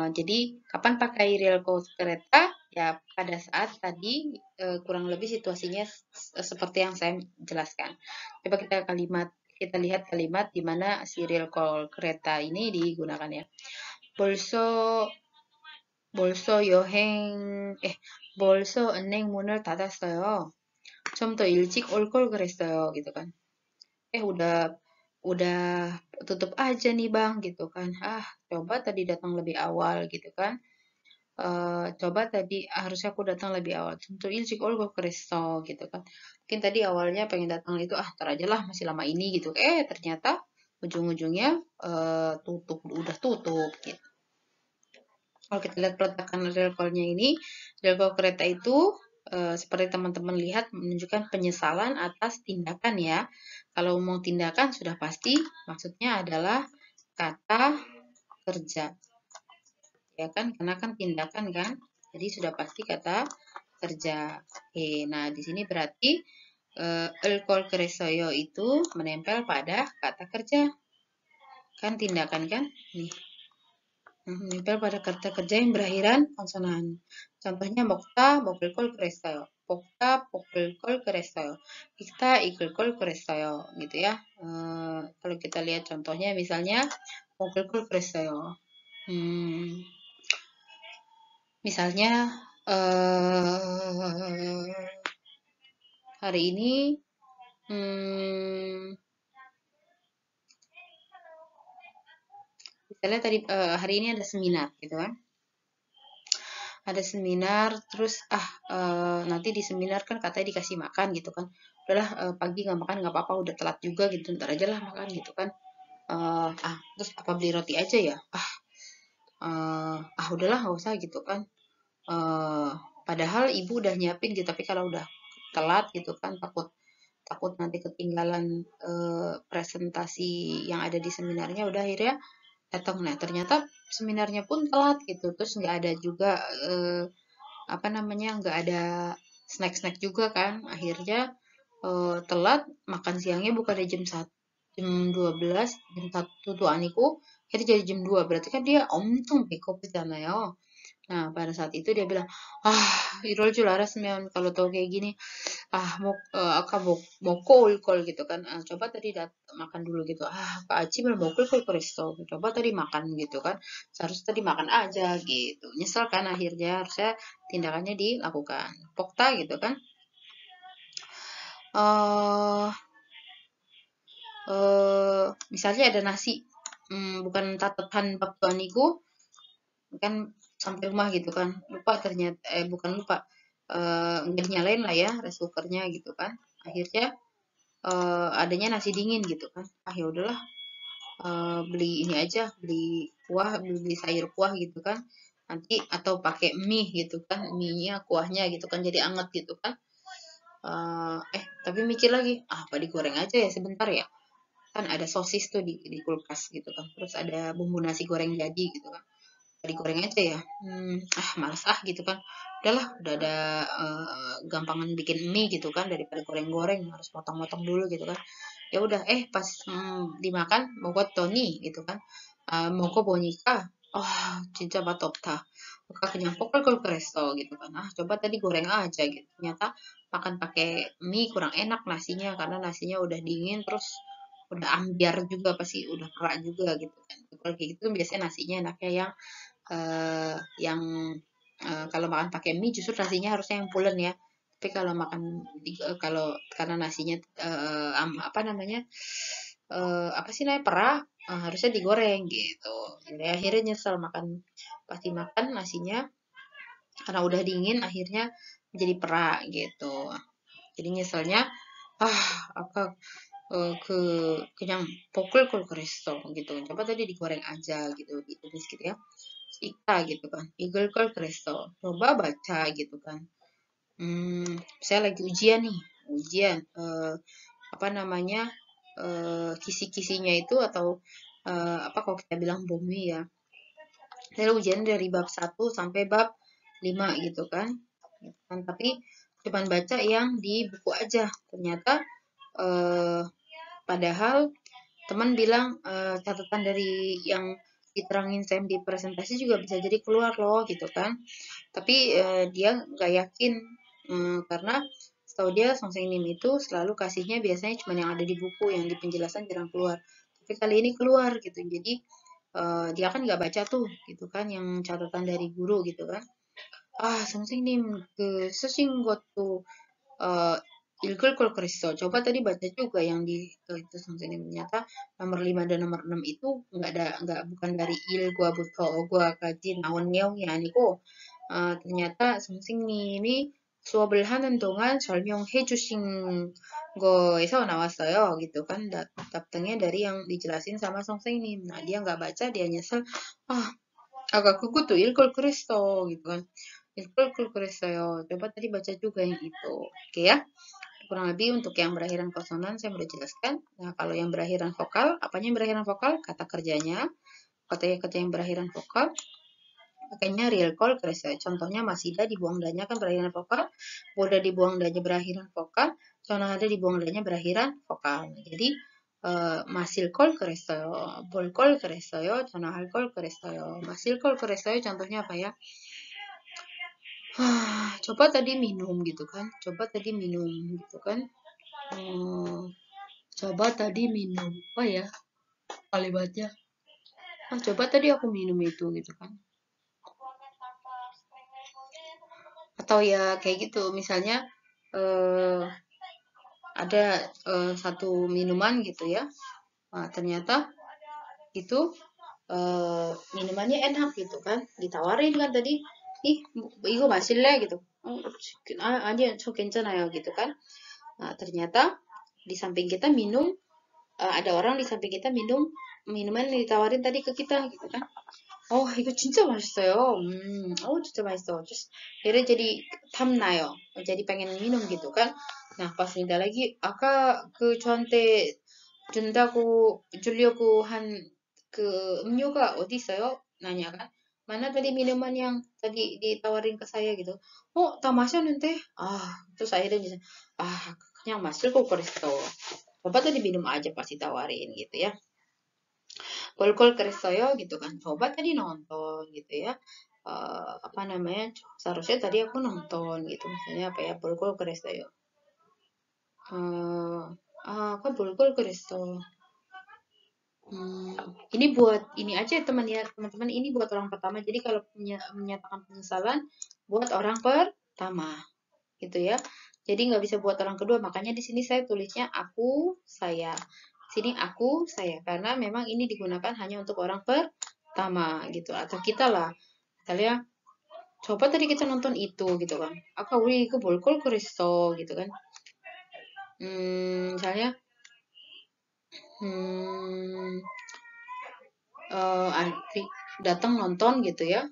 Jadi kapan pakai real cost kereta? Ya pada saat tadi kurang lebih situasinya seperti yang saya jelaskan. Coba kita lihat kalimat di mana si real call kereta ini digunakan ya. Bolso bolso 여행 bolso 은행 문을 닫았어요. 좀 더 일찍 올 걸 그랬어요 gitu kan. Udah tutup aja nih bang gitu kan. Coba tadi datang lebih awal gitu kan. Coba tadi harusnya aku datang lebih awal. Tentu ilcik olgo kresto gitu kan. Mungkin tadi awalnya pengen datang itu ntar aja lah masih lama ini gitu. Ternyata ujung-ujungnya udah tutup gitu. Kalau kita lihat peletakan rel call-nya ini, rel call kereta itu seperti teman-teman lihat menunjukkan penyesalan atas tindakan ya. Kalau mau tindakan sudah pasti maksudnya adalah kata kerja. Ya kan? Karena kan tindakan kan. Jadi sudah pasti kata kerja. Nah di sini berarti elkol keresoyo itu menempel pada kata kerja. Kan tindakan kan? Nih. Menempel pada kata kerja yang berakhiran konsonan. Contohnya mokta, mokelkol keresoyo. Pokta, pokelkol keresoyo. Ikta, ikelkol keresoyo. Gitu ya. Kalau kita lihat contohnya misalnya mokelkol keresoyo. Misalnya hari ini misalnya tadi hari ini ada seminar gitu kan. Ada seminar terus nanti di seminar kan katanya dikasih makan gitu kan. Udahlah pagi nggak makan nggak apa-apa udah telat juga gitu ntar aja lah makan gitu kan. Terus apa beli roti aja ya? Udahlah nggak usah gitu kan. Padahal ibu udah nyiapin gitu tapi kalau udah telat gitu kan takut nanti ketinggalan presentasi yang ada di seminarnya udah akhirnya datang. Nah ternyata seminarnya pun telat gitu terus nggak ada juga nggak ada snack-snack juga kan akhirnya telat makan siangnya bukan di jam 12 jam 1 tuh aniku akhirnya jadi jam 2 berarti kan dia omtung 배고프잖아요. Nah pada saat itu dia bilang 이럴 줄 알았으면 kalau tahu kayak gini 먹고 올 걸 gitu kan. Coba tadi makan dulu gitu. Kak Aci belum 먹을 걸 그랬어. Coba tadi makan gitu kan. Seharusnya tadi makan aja gitu. Nyesel kan akhirnya harusnya tindakannya dilakukan. Pokta gitu kan. Misalnya ada nasi. Bukan tatapan babtuaniku kan sampai rumah gitu kan. Lupa ternyata bukan lupa. Nggak dinyalain lah ya rice cookernya gitu kan. Akhirnya adanya nasi dingin gitu kan. Ya udahlah beli ini aja, beli sayur kuah gitu kan. Nanti atau pakai mie gitu kan, mie-nya kuahnya gitu kan jadi anget gitu kan. Tapi mikir lagi, apa digoreng aja ya sebentar ya. Kan ada sosis tuh di kulkas gitu kan. Terus ada bumbu nasi goreng jadi gitu kan. Digoreng aja ya. Malas gitu kan. udah ada gampangan bikin mie gitu kan daripada goreng-goreng harus potong-potong dulu gitu kan. Ya udah pas dimakan 먹었더니 gitu kan. 먹어보니까 진짜 맛 없다. Maka 그냥 뽀글뽀글했어 gitu kan. Coba tadi goreng aja gitu. Ternyata makan pakai mie kurang enak nasinya karena nasinya udah dingin terus udah ambiar juga pasti udah kerak juga gitu kan. Kalau kayak gitu biasanya nasinya enaknya yang kalau makan pakai mie justru nasinya harusnya yang pulen ya. Tapi kalau makan kalau karena nasinya apa namanya apa sih namanya perak harusnya digoreng gitu. Jadi akhirnya nyesel makan pasti makan nasinya karena udah dingin akhirnya jadi perak gitu. Jadi nyeselnya ah apa ke kenyang pokul 그랬어 gitu. Coba tadi digoreng aja gitu ditulis gitu ya. Ika gitu kan. 읽을 그랬어. Coba baca gitu kan. Saya lagi ujian nih. Ujian apa namanya? Kisi-kisinya itu atau apa kalau kita bilang bumi ya. Saya ujian dari bab 1 sampai bab 5 gitu kan. Tapi cuman baca yang di buku aja. Ternyata eh, padahal teman bilang catatan dari yang diterangin Sam di presentasi juga bisa jadi keluar loh gitu kan. Tapi dia nggak yakin karena setahu dia Song Nim itu selalu kasihnya biasanya cuma yang ada di buku, yang di penjelasan jarang keluar. Tapi kali ini keluar gitu. Jadi dia kan nggak baca tuh gitu kan yang catatan dari guru gitu kan. 선생님 그 쓰신 것도 읽을 걸 그랬어. Coba tadi baca juga yang di itu 선생님 ternyata nomor 5 dan nomor 6 itu nggak bukan dari 일과부터 어과까지 나온 내용이 아니고 ternyata 선생님이 수업을 하는 동안 설명해 주신 거에서 나왔어요. gitu kan. 답등nya dari yang dijelasin sama 선생님. Nah, dia nggak baca, dia nyesel. Ah, agak 그것도 읽을 그랬어. gitu kan. 읽을 그랬어요. Coba tadi baca juga yang itu. Oke ya. Kurang lebih untuk yang berakhiran konsonan saya sudah jelaskan. Nah, kalau yang berakhiran vokal, apanya yang berakhiran vokal? Kata kerjanya. Kata yang berakhiran vokal, pakainya real call kresya. Contohnya masida dibuang danya kan berakhiran vokal, boda dibuang danya berakhiran vokal, sonada dibuang danya berakhiran vokal. Jadi masil call kresyo, bol call kresyo, conahal call kresyo. Masil call kresyo contohnya apa ya? Coba tadi minum gitu kan. Coba tadi minum gitu kan. Coba tadi minum. Apa ya kalimatnya? Coba tadi aku minum itu gitu kan. Atau ya kayak gitu. Misalnya ada satu minuman gitu ya. Ternyata itu minumannya enak gitu kan. Ditawarin kan tadi. Ih, 이거 마실래? gitu. 아니요, 저 괜찮아요 gitu kan. Ternyata di samping kita minum ada orang di samping kita minum minuman yang ditawarin tadi ke kita gitu kan. 이거 진짜 맛있어요. 진짜 맛있어. Terus akhirnya jadi 탐나요. Jadi pengen minum gitu kan. Nah, pas minta lagi, 저한테 주려고 한 그 음료가 어디 있어요? Nanya kan. Mana tadi minuman yang tadi ditawarin ke saya gitu. 다 마셨는데? terus akhirnya bisa, 그냥 마실 걸 그랬어. Coba tadi minum aja pasti tawarin gitu ya. Gol-gol 그랬어요 gitu kan. Coba tadi nonton gitu ya. Apa namanya? Seharusnya tadi aku nonton gitu. Misalnya apa ya? 볼걸 그랬어요. Apa 볼걸 그랬어. Ini buat ini aja teman ya teman-teman, ini buat orang pertama. Jadi kalau menyatakan penyesalan buat orang pertama gitu ya. Jadi nggak bisa buat orang kedua. Makanya di sini saya tulisnya aku, saya. Sini aku, saya. Karena memang ini digunakan hanya untuk orang pertama gitu. Atau kita lah. Misalnya, coba tadi kita nonton itu gitu kan. 우리 이거 볼걸 그랬어 gitu kan. Misalnya, datang nonton gitu ya.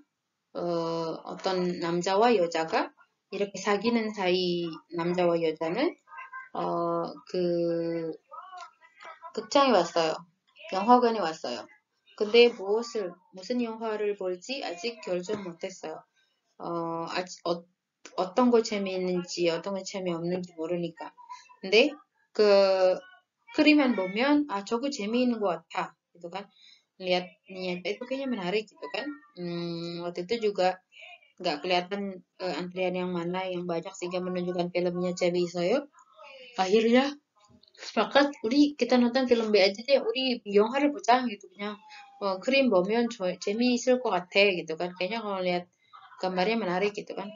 어떤 남자와 여자가 이렇게 사귀는 사이 남자와 여자는 그 극장에 왔어요. 영화관에 왔어요. 근데 무슨 영화를 볼지 아직 결정 못했어요. 어떤 거 재미있는지 어떤 거 재미없는지 모르니까. 근데 그 글이만 보면 아 저거 재미있는 것 같아 gitu kan. Lihat itu kayaknya menarik gitu kan. Waktu itu juga nggak kelihatan antrian yang mana yang banyak sehingga menunjukkan filmnya Cebi Soyo. Akhirnya sepakat 우리 kita nonton film B aja deh. 우리 영화를 보자 gitu 그냥 그림 보면 재미있을 것 같아 gitu kan. kayaknya kalau lihat gambarnya menarik gitu kan.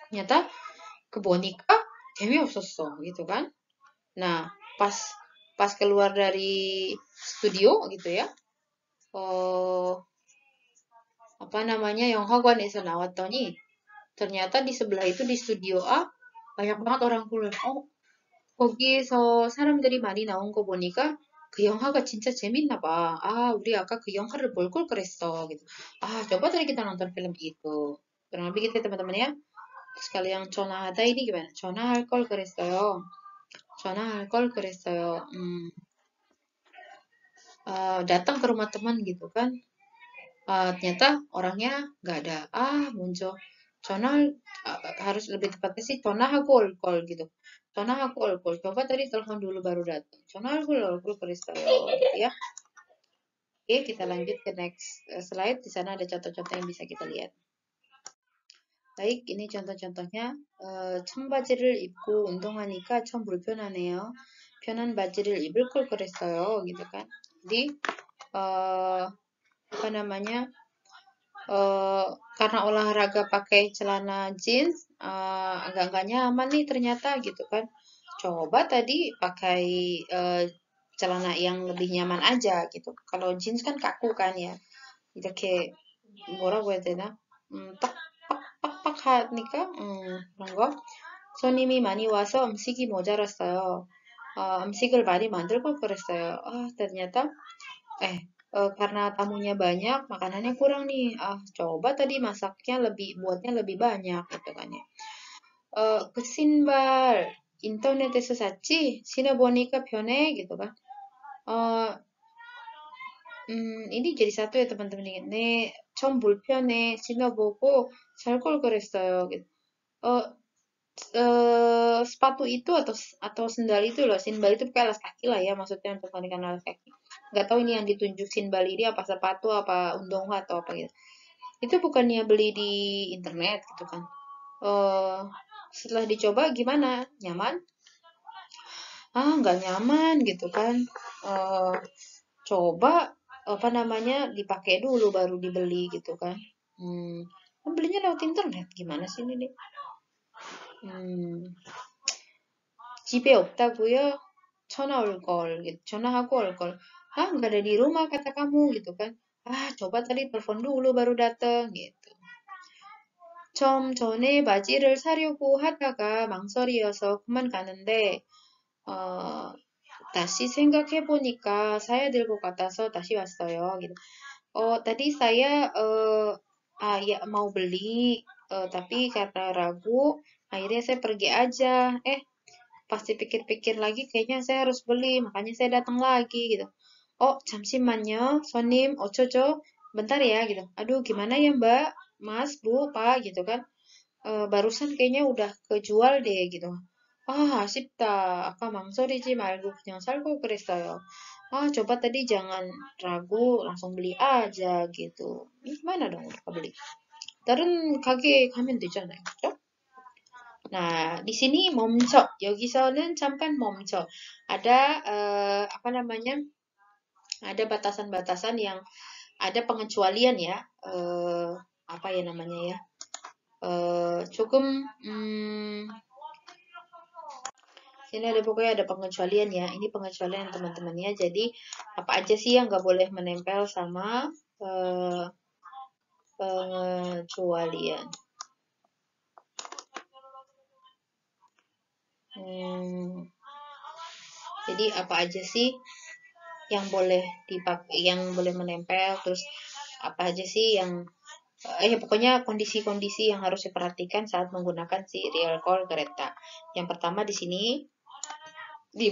ternyata 그 보니까 재미없었어 gitu kan. Nah, pas keluar dari studio gitu ya. 어, apa namanya 영화관에서 나왔더니 ternyata di sebelah itu di studio A banyak banget orang keluar. Oh, 거기에서 사람들이 많이 나온 거 보니까 그 영화가 진짜 재밌나 봐. 아, 우리 아까 그 영화를 볼 걸 그랬어. gitu. Ah, coba tadi kita nonton film itu. Kurang lebih gitu ya teman-teman ya. Terus kalau yang 전화하다 ini gimana? 전화할 걸 그랬어요. 전화할 걸 그랬어요. Datang ke rumah teman gitu kan. Ternyata orangnya nggak ada. Muncul. 전화 harus lebih tepatnya sih 전화하고 올 걸 gitu. 전화하고 올 걸. Coba tadi telepon dulu baru datang. 전화하고 올 걸 그랬어요 gitu ya. Oke, kita lanjut ke next slide. Di sana ada contoh-contoh yang bisa kita lihat. Baik, ini contoh-contohnya. 청바지를 입고 운동하니까 참 불편하네요. 편한 바지를 입을 걸 그랬어요. gitu kan. Jadi, apa namanya? Karena olahraga pakai celana jeans agak nggak nyaman nih ternyata gitu kan. Coba tadi pakai celana yang lebih nyaman aja gitu. Kalau jeans kan kaku kan ya. 이렇게 뭐라고 해야 되나? 빡빡하니까 그런 거. 손님이 많이 와서 음식이 모자랐어요. 음식을 많이 만들 걸 그랬어요. ternyata karena tamunya banyak, makanannya kurang nih. Coba tadi buatnya lebih banyak gitu kan ya. 그 신발 인터넷에서 샀지? 신어보니까 편해 gitu kan. ini jadi satu ya teman-teman ingat. 네, 전 불편해. 신어보고 살 걸 그랬어요. gitu. Sepatu itu atau sendal itu loh. Sandal itu pakai alas kaki lah ya, maksudnya untuk menggunakan alas kaki. Nggak tahu ini yang ditunjuk sandal ini apa sepatu apa undong atau apa gitu. Itu bukannya beli di internet gitu kan. Setelah dicoba gimana? Nyaman? Nggak nyaman gitu kan. Coba apa namanya dipakai dulu baru dibeli gitu kan. Kan belinya lewat internet gimana sih ini nih? 집에 없다고요? 전화 올 걸, gitu. 전화하고 올 걸. Nggak ada di rumah kata kamu gitu kan. Coba tadi telepon dulu baru datang gitu. 좀 전에 바지를 사려고 하다가 망설여서 그만 가는데 다시 생각해보니까 사야 될 것 같아서 다시 왔어요. gitu. Tadi saya ya mau beli tapi karena ragu akhirnya saya pergi aja. Pasti pikir-pikir lagi kayaknya saya harus beli, makanya saya datang lagi gitu. 잠시만요. 손님, 어쩌죠? Bentar ya gitu. Aduh, gimana ya Mbak? Mas, Bu, Pak gitu kan. Barusan kayaknya udah kejual deh gitu. 아쉽다. 아까 망설이지 말고 그냥 살고 그랬어요. coba tadi jangan ragu, langsung beli aja gitu. Ini gimana dong udah beli? 다른 가게에 가면 되잖아요. 그죠? Nah, di sini 멈춰. 여기서는 잠깐 멈춰. Ada apa namanya? Ada batasan-batasan yang ada pengecualian ya. Apa ya namanya ya? Cukup sini ada pokoknya ada pengecualian ya. Ini pengecualian teman-temannya. Jadi apa aja sih yang nggak boleh menempel sama pengecualian. Jadi apa aja sih yang boleh dipakai, yang boleh menempel, terus apa aja sih yang pokoknya kondisi-kondisi yang harus diperhatikan saat menggunakan si real call kereta. Yang pertama di sini di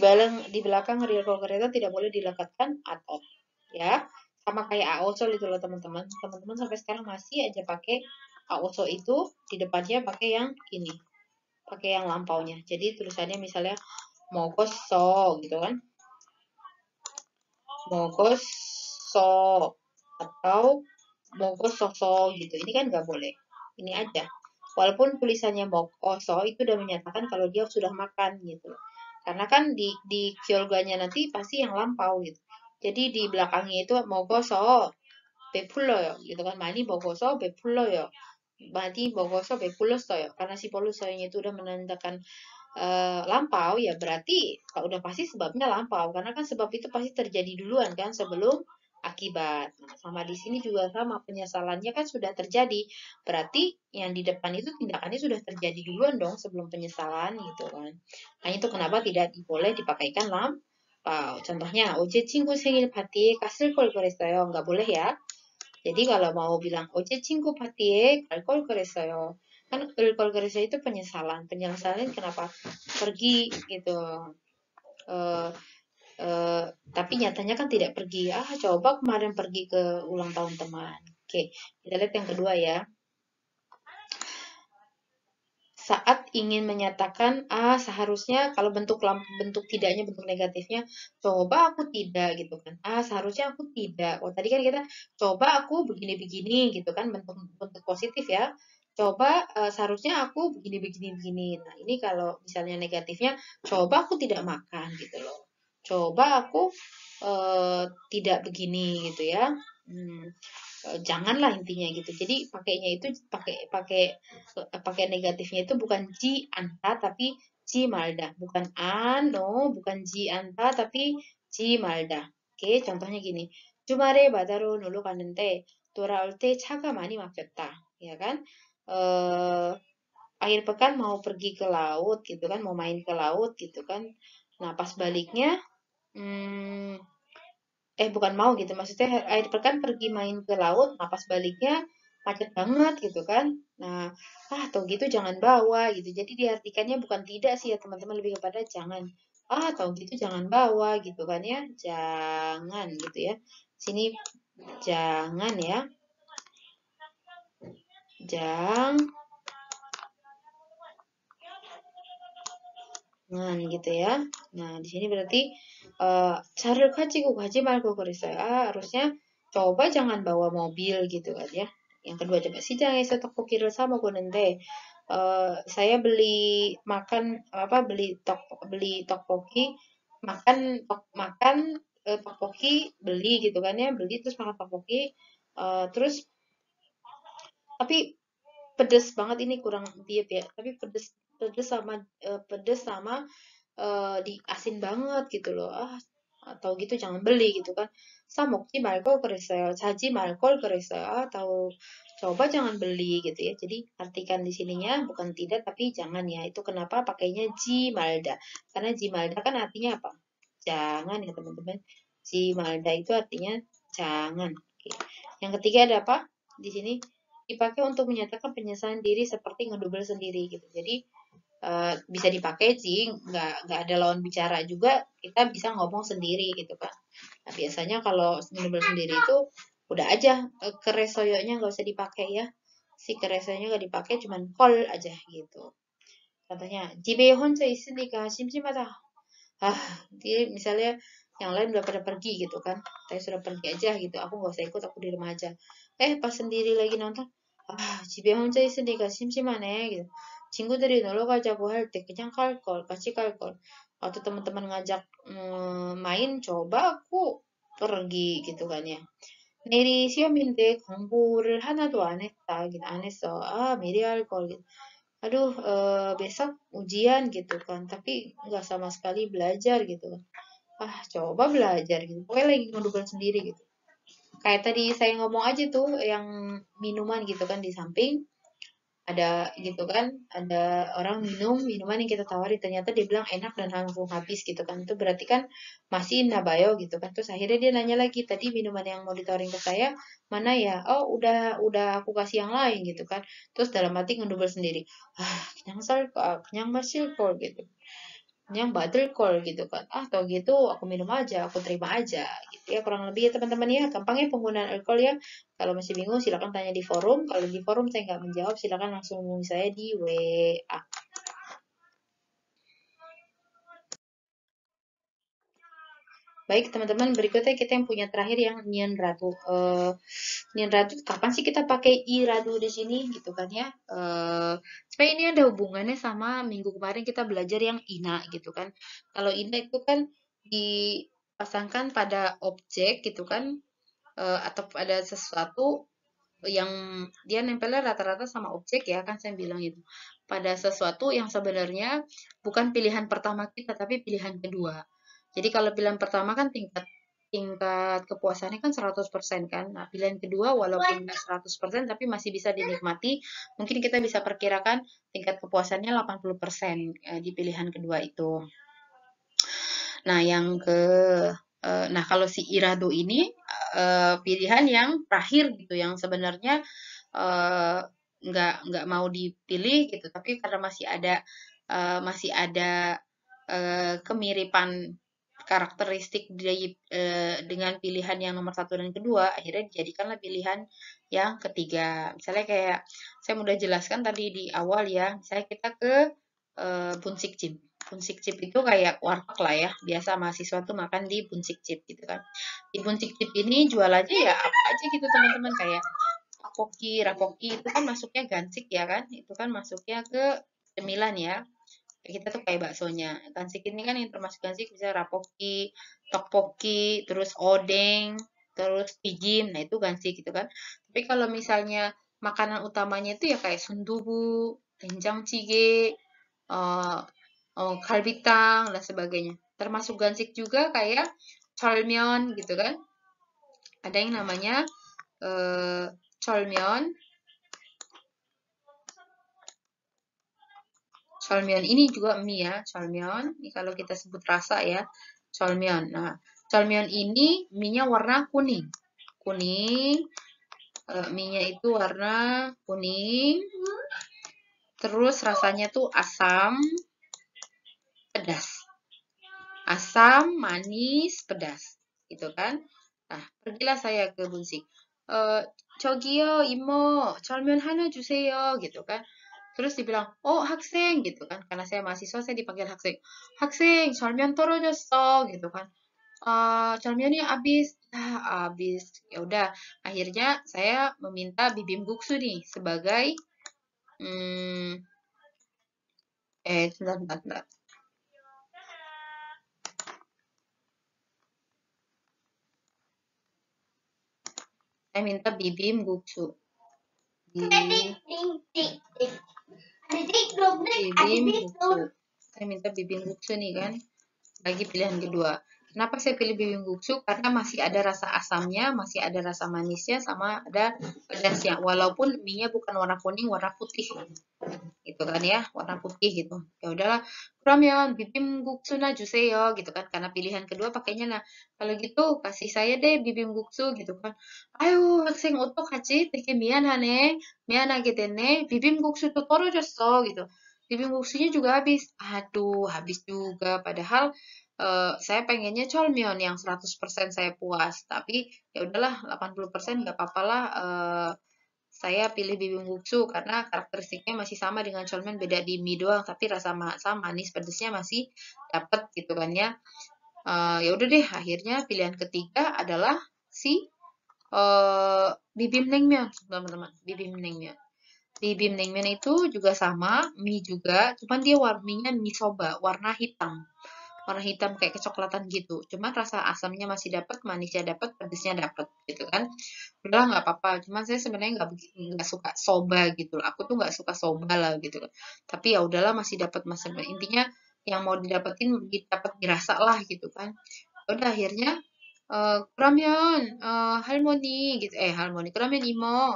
belakang real call kereta tidak boleh dilekatkan atop ya, sama kayak AOSOL itu loh teman-teman. Teman-teman sampai sekarang masih aja pakai aoso itu di depannya pakai yang ini, pakai yang lampaunya. Jadi tulisannya misalnya mogoso gitu kan, mogoso atau mogososo gitu. Ini kan nggak boleh. Ini aja. Walaupun tulisannya mogoso itu udah menyatakan kalau dia sudah makan gitu. Karena kan di kyolganya nanti pasti yang lampau gitu. Jadi di belakangnya itu mogoso be풀러요 gitu kan. 많이 먹어서 be풀러요. 많이 먹어서 be풀렀어요. Karena si polusonya itu udah menandakan lampau, ya berarti kalau udah pasti sebabnya lampau. Karena kan sebab itu pasti terjadi duluan kan sebelum akibat. Nah, sama di sini juga sama, penyesalannya kan sudah terjadi. Berarti yang di depan itu tindakannya sudah terjadi duluan dong sebelum penyesalan gitu kan. Nah, itu kenapa tidak boleh dipakaikan lampau. Contohnya, 어제 친구 생일 파티에 갔을 걸 그랬어요. Nggak boleh ya. Jadi kalau mau bilang 어제 친구 파티에 갈 걸 그랬어요. Kan 걸 그랬어요 itu penyesalan. Penyesalan kenapa pergi gitu. Eh, tapi nyatanya kan tidak pergi. Coba kemarin pergi ke ulang tahun teman. Oke, kita lihat yang kedua ya. Saat ingin menyatakan seharusnya kalau bentuk tidaknya, bentuk negatifnya, coba aku tidak gitu kan. Seharusnya aku tidak. Oh, tadi kan kita coba aku begini-begini gitu kan, bentuk bentuk positif ya. Coba seharusnya aku begini-begini begini. Nah, ini kalau misalnya negatifnya, coba aku tidak makan gitu loh. Coba aku tidak begini gitu ya. Hmm, janganlah intinya gitu. Jadi pakainya itu pakai pakai pakai negatifnya itu bukan ji anta tapi ji malda, bukan ano, bukan ji anta tapi ji malda. Oke, contohnya gini. 주말에 바다로 놀러 갔는데 돌아올 때 차가 많이 막혔다. Ya kan? Eh, akhir pekan mau pergi ke laut gitu kan, mau main ke laut gitu kan. Nah, pas baliknya hmm, bukan mau gitu, maksudnya akhir pekan pergi main ke laut, nah pas baliknya macet banget gitu kan. Nah, atau gitu jangan bawa gitu. Jadi diartikannya bukan tidak sih ya teman-teman, lebih kepada jangan. Atau gitu jangan bawa gitu kan ya. Jangan gitu ya. Sini jangan ya. Jangan gitu ya. Nah, di sini berarti 차를 가지고 가지 말고 그랬어요. Harusnya coba jangan bawa mobil gitu kan ya. Yang kedua coba 시장에서 떡볶이를 사 먹었는데 saya beli tteokbokki makan tteokbokki beli gitu kan ya, beli terus makan tteokbokki terus tapi pedes banget, ini kurang diet ya, tapi pedes pedes sama pedes sama di asin banget gitu loh. Atau gitu jangan beli gitu kan. Sa 먹지 말걸 그랬어요. 사지 말걸 그랬어요. Atau coba jangan beli gitu ya. Jadi artikan di sininya bukan tidak tapi jangan ya. Itu kenapa pakainya ji malda. Karena ji malda kan artinya apa? Jangan ya teman-teman. Ji malda itu artinya jangan. Oke. Yang ketiga ada apa? Di sini dipakai untuk menyatakan penyesalan diri seperti ngedouble sendiri gitu. Jadi bisa dipakai sih, nggak ada lawan bicara juga, kita bisa ngomong sendiri gitu kan. Nah, biasanya kalau ngedouble sendiri itu udah aja keresoyonya nggak usah dipakai ya. Si keresoyonya nggak dipakai, cuman call aja gitu. Contohnya, 집에 혼자 있으니까 심심하다. Dia misalnya yang lain udah pada pergi gitu kan, saya sudah pergi aja gitu, aku nggak usah ikut, aku di rumah aja. Pas sendiri lagi nonton, 집에 혼자 있으니까 심심하네 gitu. 친구들이 놀러 가자고 할 때 그냥 같이 갈 걸. Atau teman-teman ngajak main, coba aku pergi gitu kan ya. 내일이 시험인데 공부를 하나도 안 했다, gitu, 안 했어. 미리 할 걸. Gitu. Aduh, besok ujian gitu kan, tapi nggak sama sekali belajar gitu kan. Coba belajar gitu. Pokoknya lagi ngedumel sendiri gitu. Kayak tadi saya ngomong aja tuh, yang minuman gitu kan di samping ada gitu kan, ada orang minum minuman yang kita tawari, ternyata dia bilang enak dan langsung habis gitu kan. Itu berarti kan masih nabayo gitu kan. Terus akhirnya dia nanya lagi, tadi minuman yang mau ditawarin ke saya mana ya? Oh, udah aku kasih yang lain gitu kan. Terus dalam hati ngedumel sendiri, kenyang sal, kenyang masil kok gitu. yang badal call gitu kan. Ah, tau gitu aku minum aja, aku terima aja gitu ya, kurang lebih ya teman-teman ya. Gampangnya penggunaan alkohol ya. Kalau masih bingung silakan tanya di forum. Kalau di forum saya nggak menjawab, silakan langsung hubungi saya di WA. Baik teman-teman, berikutnya kita yang punya terakhir yang Nian Ratu. Nian Ratu, kapan sih kita pakai I Ratu di sini gitu kan ya? Supaya ini ada hubungannya sama minggu kemarin kita belajar yang Ina gitu kan. Kalau Ina itu kan dipasangkan pada objek gitu kan, atau pada sesuatu yang dia nempelnya rata-rata sama objek ya kan saya bilang itu. Pada sesuatu yang sebenarnya bukan pilihan pertama kita tapi pilihan kedua. Jadi kalau pilihan pertama kan tingkat tingkat kepuasannya kan 100% kan. Nah, pilihan kedua walaupun nggak 100% tapi masih bisa dinikmati, mungkin kita bisa perkirakan tingkat kepuasannya 80% di pilihan kedua itu. Nah, nah kalau si Irado ini pilihan yang terakhir gitu, yang sebenarnya eh, nggak mau dipilih gitu, tapi karena masih ada kemiripan karakteristik dengan pilihan yang nomor satu dan kedua, akhirnya dijadikanlah pilihan yang ketiga. Misalnya kayak saya udah jelaskan tadi di awal ya, misalnya kita ke Bunsik Chip. Bunsik Chip itu kayak warteg lah ya, biasa mahasiswa tuh makan di Bunsik Chip gitu kan. Di Bunsik Chip ini jual aja ya apa aja gitu teman-teman, kayak rapoki, rapoki itu kan masuknya gansik ya kan, itu kan masuknya ke cemilan ya. Kita tuh kayak baksonya. Gansik ini kan yang termasuk gansik bisa rapoki, tokpoki, terus odeng, terus pijim. Nah, itu gansik gitu kan. Tapi kalau misalnya makanan utamanya itu ya kayak sundubu, renjang cige, eh kalbitang dan sebagainya. Termasuk gansik juga kayak cholmyeon gitu kan. Ada yang namanya cholmyeon. Cholmyeon ini juga mie ya, cholmyeon. Ini kalau kita sebut rasa ya, cholmyeon. Nah, cholmyeon ini mie-nya warna kuning. Kuning, mie-nya itu warna kuning. Terus rasanya tuh asam, pedas. Asam, manis, pedas. Gitu kan. Nah, pergilah saya ke Bunsik. 저기요, 이모, 절면 하나 주세요. gitu kan. Terus dibilang, oh 학생 gitu kan. Karena saya mahasiswa, saya dipanggil 학생. 학생, 절면 떨어졌어 gitu kan. 절면이 habis. Habis. Ya udah, akhirnya saya meminta bibimbuksu nih sebagai hmm, sebentar, sebentar, sebentar. Saya minta bibimbuksu. Bibimbuksu. Saya minta bibimbuksu nih kan. Lagi pilihan kedua. Kenapa saya pilih bibimbuksu? Karena masih ada rasa asamnya, masih ada rasa manisnya, sama ada pedasnya. Walaupun mie-nya bukan warna kuning, warna putih. Gitu kan ya, warna putih gitu. Ya udahlah, 그러면 bibimbuksu나 주세요 gitu kan. Karena pilihan kedua pakainya nah, kalau gitu kasih saya deh bibimbuksu gitu kan. 아유, 학생 어떡하지? 되게 미안하네. 미안하게 됐네. 비빔국수도 떨어졌어 gitu. Bibimbuksunya juga habis. Aduh, habis juga. Padahal saya pengennya cholmyeon yang 100% saya puas. Tapi ya udahlah, 80% nggak apa-apa lah. Saya pilih bibimbuksu karena karakteristiknya masih sama dengan cholmyeon, beda di mie doang. Tapi rasa sama manis pedesnya masih dapet gitu kan ya. Ya udah deh, akhirnya pilihan ketiga adalah si bibim naengmyeon, teman-teman. Bibim naengmyeon. Bibim naengmyeon itu juga sama, mie juga, cuman dia warnanya mie soba, warna hitam. Warna hitam kayak kecoklatan gitu. Cuman rasa asamnya masih dapat, manisnya dapat, pedesnya dapat gitu kan. Udah nggak apa-apa. Cuman saya sebenarnya nggak suka soba gitu. Aku tuh nggak suka soba lah gitu. Tapi ya udahlah masih dapat masih intinya yang mau didapetin didapat dirasa lah gitu kan. Udah akhirnya 그러면 할머니 gitu 할머니 그러면 이모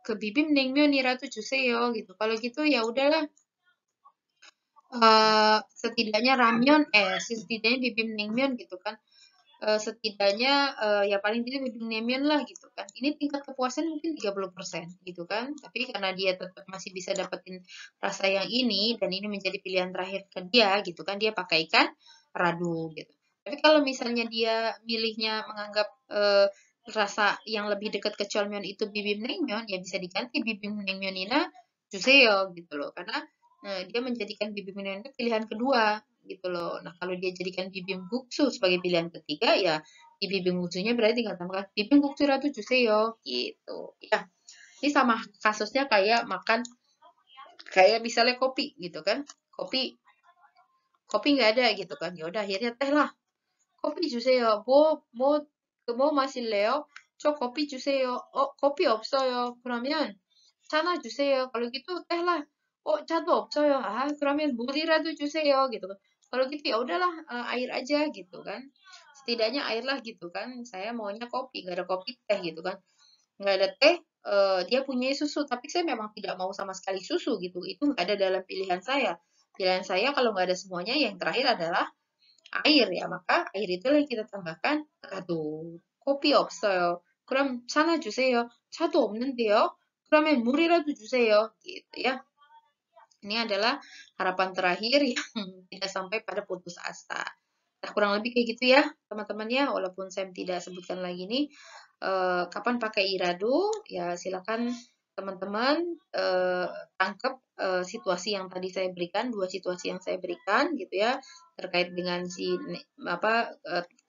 그 비빔냉면이라도 주세요 gitu. Kalau gitu ya udahlah setidaknya ramyeon setidaknya bibimbap gitu kan. setidaknya ya paling tidak bibim Namyeon lah gitu kan. Ini tingkat kepuasan mungkin 30% gitu kan. Tapi karena dia tetap masih bisa dapetin rasa yang ini dan ini menjadi pilihan terakhir ke dia gitu kan, dia pakaikan radu gitu. Tapi kalau misalnya dia milihnya menganggap rasa yang lebih dekat ke Cheolmyeon itu bibim Naengmyeon, ya bisa diganti bibim Naengmyeonina Juseyo gitu loh. Karena dia menjadikan bibim Naengmyeon itu pilihan kedua gitu loh. Nah, kalau dia jadikan bibim buksu sebagai pilihan ketiga, ya di bibim buksunya berarti tinggal tambahkan bibim buksu ratu Juseyo gitu. Ya, ini sama kasusnya kayak makan, kayak misalnya kopi gitu kan. Kopi kopi nggak ada gitu kan. Ya udah akhirnya teh lah. 커피 주세요. 뭐 마실래요? 저 커피 주세요. 커피 없어요. 그러면 차나 주세요. kalau gitu teh lah. 차도 없어요. 그러면 물이라도 주세요. gitu kan. Kalau gitu ya udahlah, air aja gitu kan. Setidaknya air lah gitu kan. Saya maunya kopi, nggak ada kopi teh gitu kan. Nggak ada teh, dia punya susu, tapi saya memang tidak mau sama sekali susu gitu. Itu nggak ada dalam pilihan saya. Pilihan saya kalau nggak ada semuanya, yang terakhir adalah air ya, maka air itulah yang kita tambahkan ratu. 커피 없어요. 그럼 차나 주세요. 차도 없는데요. 그러면 물이라도 주세요. gitu ya. Ini adalah harapan terakhir yang tidak sampai pada putus asa. Nah, kurang lebih kayak gitu ya, teman-teman ya. Walaupun saya tidak sebutkan lagi nih, kapan pakai iradu, ya silakan teman-teman tangkap situasi yang tadi saya berikan, dua situasi yang saya berikan gitu ya, terkait dengan si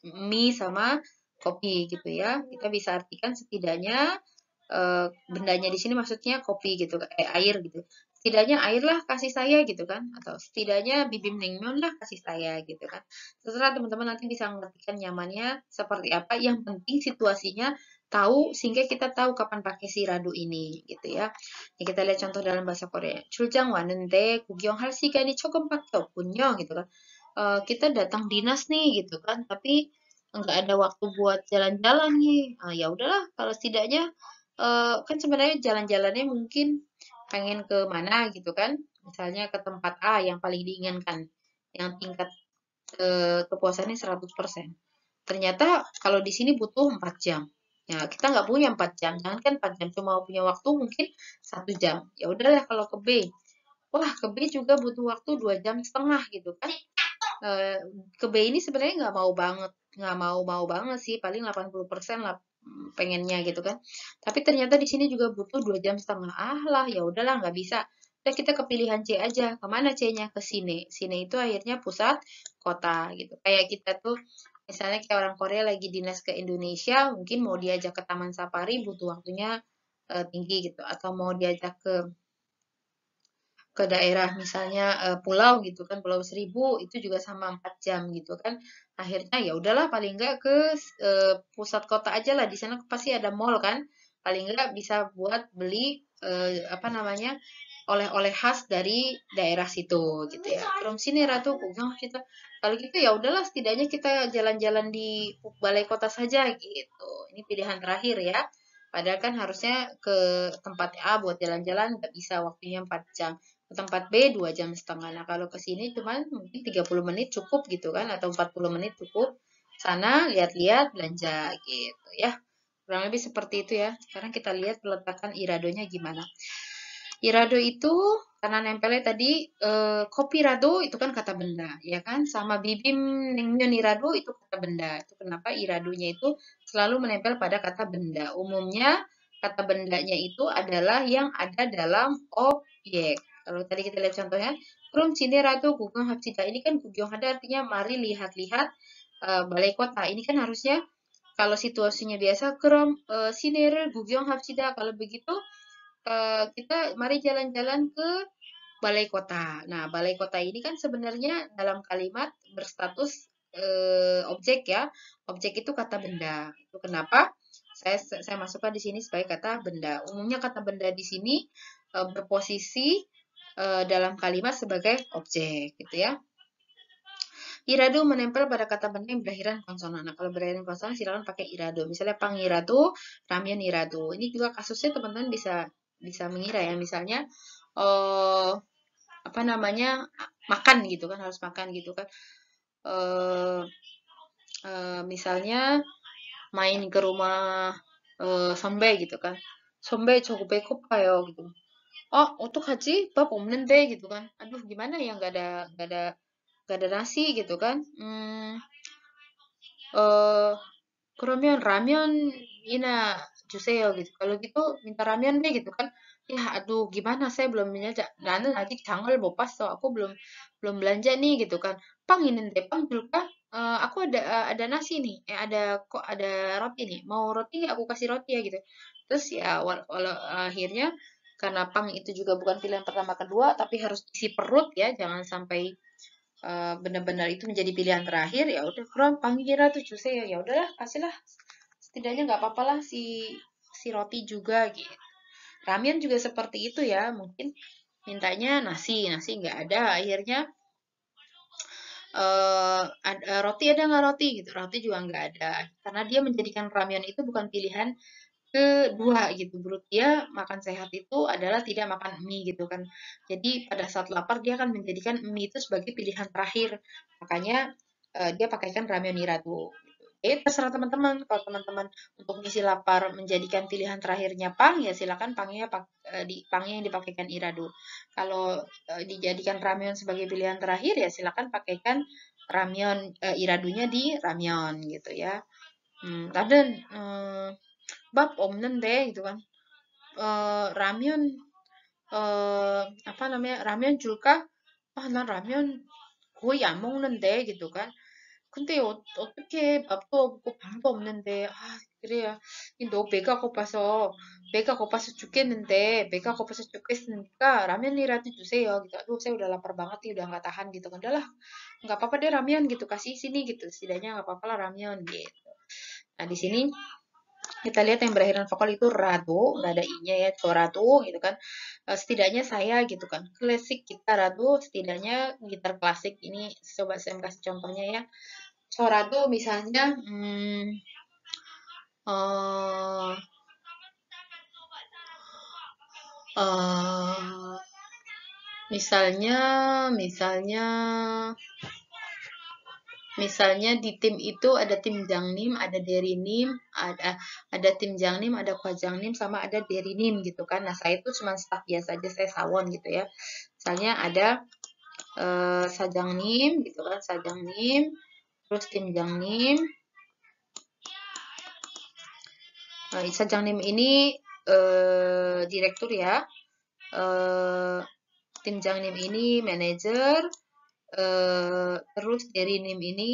mie sama kopi gitu ya. Kita bisa artikan setidaknya bendanya di sini maksudnya kopi gitu, air gitu. Setidaknya air lah kasih saya gitu kan, atau setidaknya bibim naengmyeon lah kasih saya gitu kan. Terserah teman-teman nanti bisa mengartikan nyamannya seperti apa. Yang penting situasinya tahu sehingga kita tahu kapan pakai si radu ini gitu ya. Ya kita lihat contoh dalam bahasa Korea. 출장 왔는데 구경할 시간이 조금밖에 없군요 gitu kan. Kita datang dinas nih gitu kan, tapi nggak ada waktu buat jalan-jalan nih. Ya udahlah kalau setidaknya kan sebenarnya jalan-jalannya mungkin pengen ke mana gitu kan. Misalnya ke tempat A yang paling diinginkan, yang tingkat kepuasannya 100%. Ternyata kalau di sini butuh 4 jam. Ya, kita nggak punya 4 jam. Jangan kan 4 jam, cuma punya waktu mungkin 1 jam. Ya udahlah kalau ke B. Wah, ke B juga butuh waktu 2 jam setengah gitu kan. Eh, ke B ini sebenarnya nggak mau banget sih, paling 80% lah pengennya gitu kan. Tapi ternyata di sini juga butuh 2 jam setengah. Lah, ya udahlah nggak bisa. Udah kita ke pilihan C aja. Kemana C-nya? Ke sini. Sini itu akhirnya pusat kota gitu. Kayak kita tuh misalnya kayak orang Korea lagi dinas ke Indonesia, mungkin mau diajak ke Taman Safari butuh waktunya tinggi gitu. Atau mau diajak ke daerah misalnya pulau gitu kan, Pulau Seribu itu juga sama 4 jam gitu kan. Akhirnya ya udahlah paling enggak ke pusat kota aja lah, di sana pasti ada mall kan. Paling enggak bisa buat beli apa namanya? Oleh-oleh khas dari daerah situ gitu ya. Terus sini Ratu Kugong kita. Kalau gitu ya udahlah setidaknya kita jalan-jalan di balai kota saja gitu. Ini pilihan terakhir ya. Padahal kan harusnya ke tempat A buat jalan-jalan nggak bisa, waktunya 4 jam. Ke tempat B 2 jam setengah. Nah, kalau ke sini cuman mungkin 30 menit cukup gitu kan, atau 40 menit cukup. Sana lihat-lihat belanja gitu ya. Kurang lebih seperti itu ya. Sekarang kita lihat peletakan iradonya gimana. Irado itu karena nempelnya tadi kopi rado itu kan kata benda, ya kan? Sama bibim naengmyeon irado itu kata benda. Itu kenapa iradonya itu selalu menempel pada kata benda. Umumnya kata bendanya itu adalah yang ada dalam objek. Kalau tadi kita lihat contohnya, Krum Cine Rado Gugong Hapsida. Ini kan Gugong ada artinya mari lihat-lihat balai kota. Ini kan harusnya kalau situasinya biasa, Krum Sinere Gugong Hapsida. Kalau begitu kita mari jalan-jalan ke balai kota. Nah, balai kota ini kan sebenarnya dalam kalimat berstatus objek ya. Objek itu kata benda. Itu kenapa saya masukkan di sini sebagai kata benda. Umumnya kata benda di sini berposisi dalam kalimat sebagai objek gitu ya. Irado menempel pada kata benda yang berakhiran konsonan. Nah, kalau berakhiran konsonan silakan pakai irado. Misalnya pangirado, ramyeon irado. Ini juga kasusnya teman-teman bisa mengira ya. Misalnya apa namanya, makan gitu kan, harus makan gitu kan. misalnya main ke rumah 선배 gitu kan. 선배 저거 배고파요 gitu. 어떡하지? 밥 없는데 gitu kan. Aduh gimana ya nggak ada nasi gitu kan. Eh 그러면 라면이나 주세요 gitu. Kalau gitu minta ramen deh gitu kan. Ya aduh gimana saya belum belanja. Na는 아직 장을 못 봤어. Aku belum belanja nih gitu kan. Pang 있는데 빵 줄까? Aku ada nasi nih. Kok ada roti nih. Mau roti nggak? Aku kasih roti ya gitu. Terus ya walau akhirnya karena pang itu juga bukan pilihan pertama kedua tapi harus isi perut ya. Jangan sampai benar-benar itu menjadi pilihan terakhir ya udah kurang panggil tuh juice ya udahlah kasihlah setidaknya nggak apa-apa lah si roti juga gitu. Ramen juga seperti itu ya mungkin mintanya nasi nggak ada akhirnya roti ada nggak roti gitu roti juga nggak ada karena dia menjadikan ramen itu bukan pilihan kedua gitu. Menurut dia makan sehat itu adalah tidak makan mie gitu kan. Jadi pada saat lapar dia akan menjadikan mie itu sebagai pilihan terakhir. Makanya dia pakaikan ramen nirado. Terserah teman-teman. Kalau teman-teman untuk ngisi lapar menjadikan pilihan terakhirnya pang, ya silakan pangnya yang dipakaikan irado. Kalau dijadikan ramyeon sebagai pilihan terakhir, ya silakan pakaikan ramyeon iradunya di ramyeon gitu ya. Tapi 밥 없는데 gitu kan. 라면 apa namanya? 라면 줄까? 난 라면 거의 안 먹는데 gitu kan. 근데 어떻게 밥도 없고 방도 없는데 그래야 너 배가 고파서 죽겠는데 배가 고파서 죽겠으니까 라면이라도 주세요 gitu. Aduh saya udah lapar banget nih udah nggak tahan gitu kan. Udahlah nggak apa-apa deh ramen gitu kasih sini gitu setidaknya nggak apa-apa lah ramen gitu. Nah di sini kita lihat yang berakhiran vokal itu rado, nggak ada i-nya ya, rado gitu kan. Setidaknya saya gitu kan, klasik gitar rado, setidaknya gitar klasik ini coba saya kasih contohnya ya. Rado misalnya, eh eh, misalnya, misalnya Misalnya di tim itu ada tim Jangnim, ada Derinim, ada tim Jangnim, ada Kwajangnim, sama ada Derinim gitu kan. Nah saya itu cuma staff biasa aja, saya sawon gitu ya. Misalnya ada Sajangnim gitu kan, Sajangnim, terus tim Jangnim. Sajangnim ini direktur ya. Tim Jangnim ini manajer, terus dari NIM ini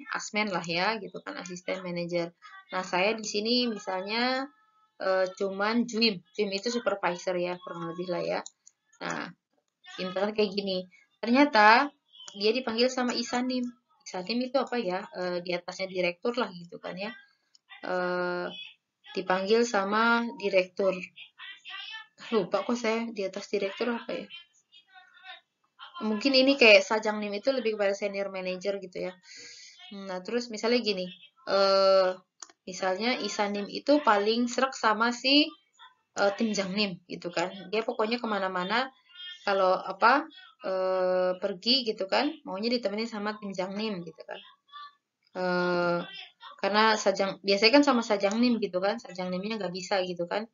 asmen lah ya gitu kan asisten manajer. Nah saya di sini misalnya cuman Juim itu supervisor ya kurang lebih lah ya. Nah internet kayak gini. Ternyata dia dipanggil sama Isanim. Isanim itu apa ya? Di atasnya direktur lah gitu kan ya. Dipanggil sama direktur. Lupa kok saya di atas direktur apa ya? Mungkin ini kayak Sajangnim itu lebih kepada senior manager gitu ya. Nah, terus misalnya gini, misalnya Isanim itu paling serak sama si tim Jangnim gitu kan. Dia pokoknya kemana-mana kalau apa pergi gitu kan, maunya ditemenin sama tim Jangnim gitu kan. Eh, karena biasanya kan sama Sajangnim gitu kan, Sajangnimnya nggak bisa gitu kan.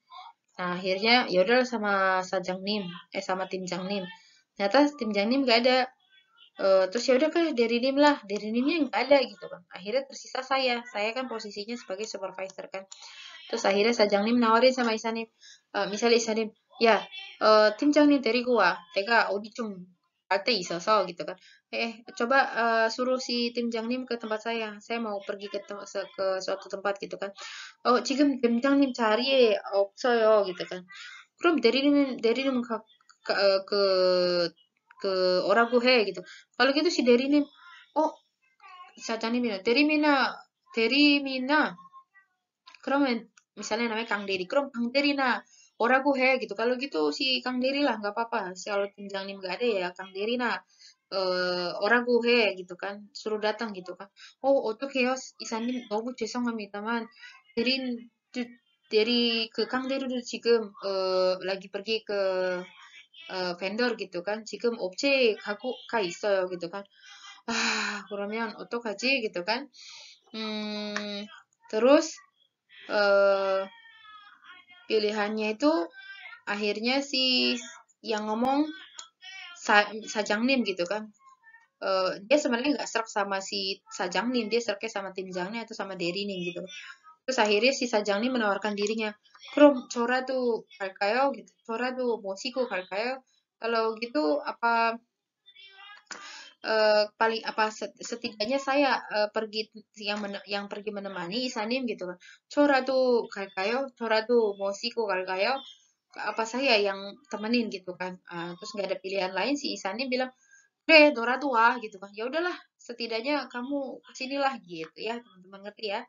Nah, akhirnya ya udah sama Sajangnim, sama tim Jangnim. Ternyata tim Jangnim nggak ada. Terus ya udah kan dari NIM lah, dari NIM-nya nggak ada gitu kan. Akhirnya tersisa saya kan posisinya sebagai supervisor kan. Terus akhirnya Sajangnim nawarin sama Isanim, misalnya Isanim, ya 팀장님 데리고 와, 내가 어디 좀 갈 데 있어서 gitu kan. Coba suruh si tim Jangnim ke tempat saya mau pergi ke suatu tempat gitu kan. 지금 팀장님 자리에 없어요 gitu kan. 그럼 대리님 그 ke oragu he gitu. Kalau gitu si Derinim, oh Sajanimina, Derimina, keramen misalnya namanya Kang Deri, krom Kang Deri nah oragu he gitu. Kalau gitu si Kang Deri lah nggak apa-apa. Kalau tim Jangnim nggak ada ya Kang Deri nah oragu he gitu kan, suruh datang gitu kan. 어떡해요 이사님 너무 죄송합니다만 데린 dari ke Kang Deri도 지금 lagi pergi ke vendor gitu kan. 지금 업체에 가고 가 있어요 gitu kan. 그러면 어떡하지 gitu kan. Hmm, terus eh, pilihannya itu akhirnya si yang ngomong Sajangnim gitu kan. Dia sebenarnya nggak serak sama si Sajangnim, dia seraknya sama tim Jangnim atau sama Derinim gitu. Terus akhirnya si Sajangnim menawarkan dirinya, Krom, Chora tuh 갈까요? Gitu. Chora tuh 모시고 갈까요? Kalau gitu apa paling apa setidaknya saya pergi yang pergi menemani Isanim gitu kan. Chora tuh 갈까요? Chora tuh 모시고 갈까요? Apa saya yang temenin gitu kan. Terus nggak ada pilihan lain si Isanim bilang, Dora tua gitu kan. Ya udahlah, setidaknya kamu kesinilah gitu ya, teman-teman ngerti ya.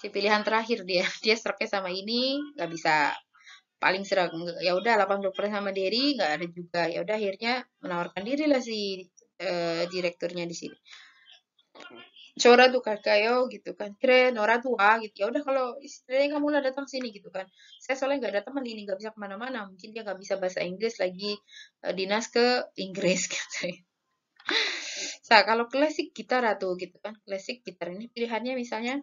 Si pilihan terakhir dia, dia seraknya sama ini, nggak bisa paling serak. Ya udah 80% sama Derry, nggak ada juga. Ya udah akhirnya menawarkan diri lah si direkturnya di sini. Cora tuh Kakayo gitu kan. Keren, Nora tuh gitu. Ya udah kalau istilahnya kamu lah datang sini gitu kan. Saya soalnya nggak ada teman ini, nggak bisa kemana-mana. Mungkin dia nggak bisa bahasa Inggris lagi dinas ke Inggris gitu. Nah, kalau klasik gitar tuh gitu kan. Klasik gitar ini pilihannya misalnya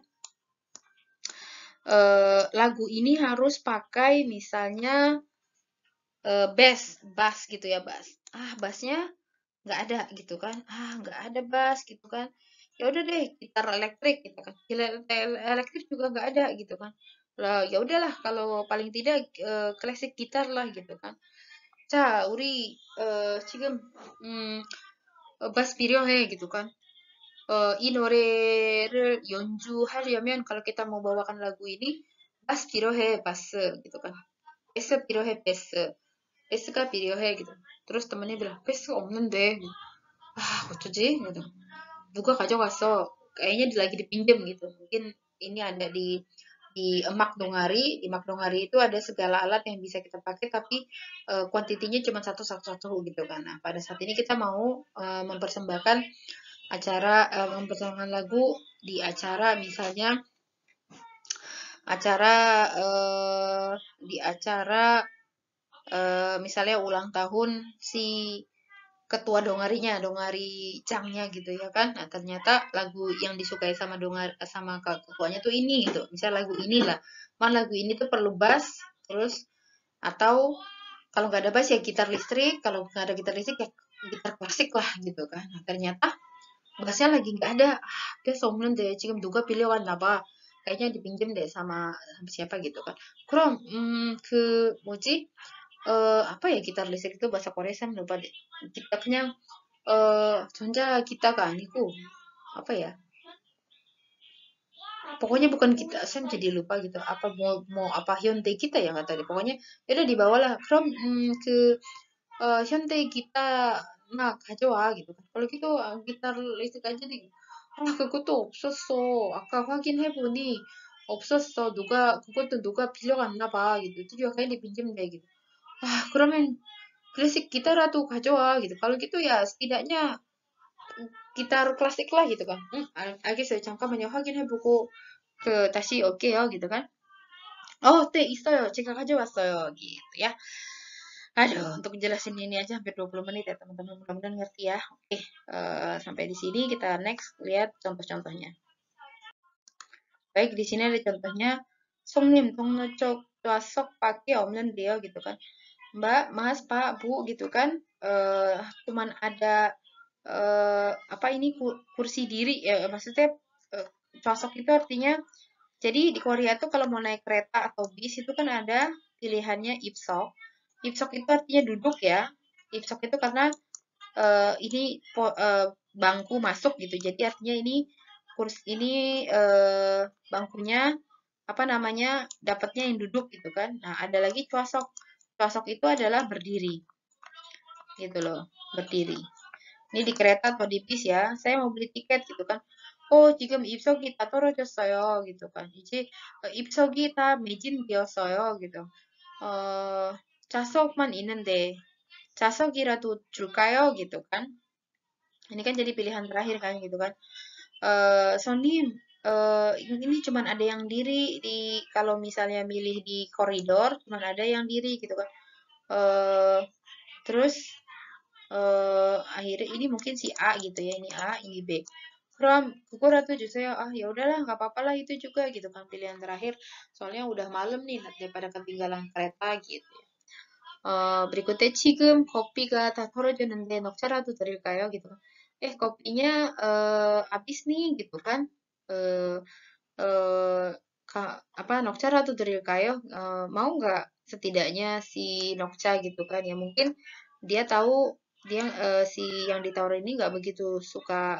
lagu ini harus pakai misalnya bass gitu ya, bass. Bassnya nggak ada gitu kan. Nggak ada bass gitu kan. Ya udah deh, gitar elektrik gitu kan. Elektrik juga nggak ada gitu kan. Lah, ya udahlah kalau paling tidak klasik gitar lah gitu kan. 자, 우리 지금 bass 필요해 gitu kan. 이 노래를 연주하려면 kalau kita mau bawakan lagu ini bass 필요해 bass gitu kan. 베스 필요해 베스. 베스가 필요해 gitu. Terus temennya bilang 베스가 없는데. 어쩌지? gitu. Nuga 가져갔어. Kayaknya lagi dipinjem gitu. Mungkin ini ada di Emak Dongari. Di Emak Dongari itu ada segala alat yang bisa kita pakai, tapi kuantitinya cuma satu gitu kan. Nah, pada saat ini kita mau mempersembahkan lagu di acara misalnya acara di acara misalnya ulang tahun si ketua dongarinya, dongari Changnya gitu ya kan. Nah, ternyata lagu yang disukai sama sama ketuanya tuh ini gitu. Misal lagu inilah. Lagu ini tuh perlu bass, terus atau kalau nggak ada bass ya gitar listrik, kalau nggak ada gitar listrik ya gitar klasik lah gitu kan. Nah, ternyata bassnya lagi nggak ada. Dia sombong deh, 지금 누가 빌려갔나 봐. Kayaknya dipinjem deh sama siapa gitu kan. 그럼 뭐지? apa ya gitar listrik itu bahasa Korea saya lupa deh. Gitarnya 전자 기타가 아니고 apa ya? Pokoknya bukan kita, saya jadi lupa gitu. Apa mau apa Hyundai kita ya nggak tahu deh. Pokoknya ya udah dibawalah from ke Hyundai kita nah 가져와 gitu kan. Kalau gitu gitar listrik aja nih. 그것도 없었어. 아까 확인해보니 없었어. 그것도 누가 빌려갔나 봐. gitu. Itu juga kayak dipinjem deh gitu. 그러면 klasik gitar라도 가져와 gitu. Kalau gitu ya setidaknya gitar klasik lah gitu kan. 알겠어요. 잠깐만요. 확인해보고 다시 올게요. gitu kan. 네, 있어요. 제가 가져왔어요. gitu ya. Aduh, untuk jelasin ini aja hampir 20 menit ya teman-teman. Mudah-mudahan ngerti ya. Oke, sampai di sini kita next lihat contoh-contohnya. Baik, di sini ada contohnya. 손님, 동료 쪽 좌석밖에 없는데요. gitu kan. Mbak, Mas, Pak, Bu gitu kan. Cuman ada apa ini kursi diri ya maksudnya cosok itu artinya jadi di Korea tuh kalau mau naik kereta atau bis itu kan ada pilihannya ipsok. Ipsok itu artinya duduk ya. Ipsok itu karena ini bangku masuk gitu. Jadi artinya ini kursi ini bangkunya apa namanya dapatnya yang duduk gitu kan. Nah, ada lagi cosok. Cosok itu adalah berdiri gitu loh, berdiri. Ini di kereta atau di bis ya. Saya mau beli tiket gitu kan. 지금 입석이 다 떨어졌어요. gitu kan. 이제 입석이 다 매진되었어요. gitu. 좌석만 있는데 좌석이라도 줄까요? gitu kan. Ini kan jadi pilihan terakhir kan gitu kan. Sonim, ini cuman ada yang diri di kalau misalnya milih di koridor, cuman ada yang diri gitu kan. Eh, terus akhirnya ini mungkin si A gitu ya, ini A, ini B. Kram, kukuratu juseyo. Ah, ya udahlah, nggak apa-apa lah itu juga gitu kan pilihan terakhir. Soalnya udah malam nih daripada ketinggalan kereta gitu. Berikutnya 지금 커피가 다 떨어지는데 녹차라도 드릴까요? gitu. Kopinya habis nih gitu kan. Eh eh apa 녹차라도 드릴까요? Mau nggak setidaknya si Nokcha gitu kan ya mungkin dia tahu dia si yang ditawarin ini nggak begitu suka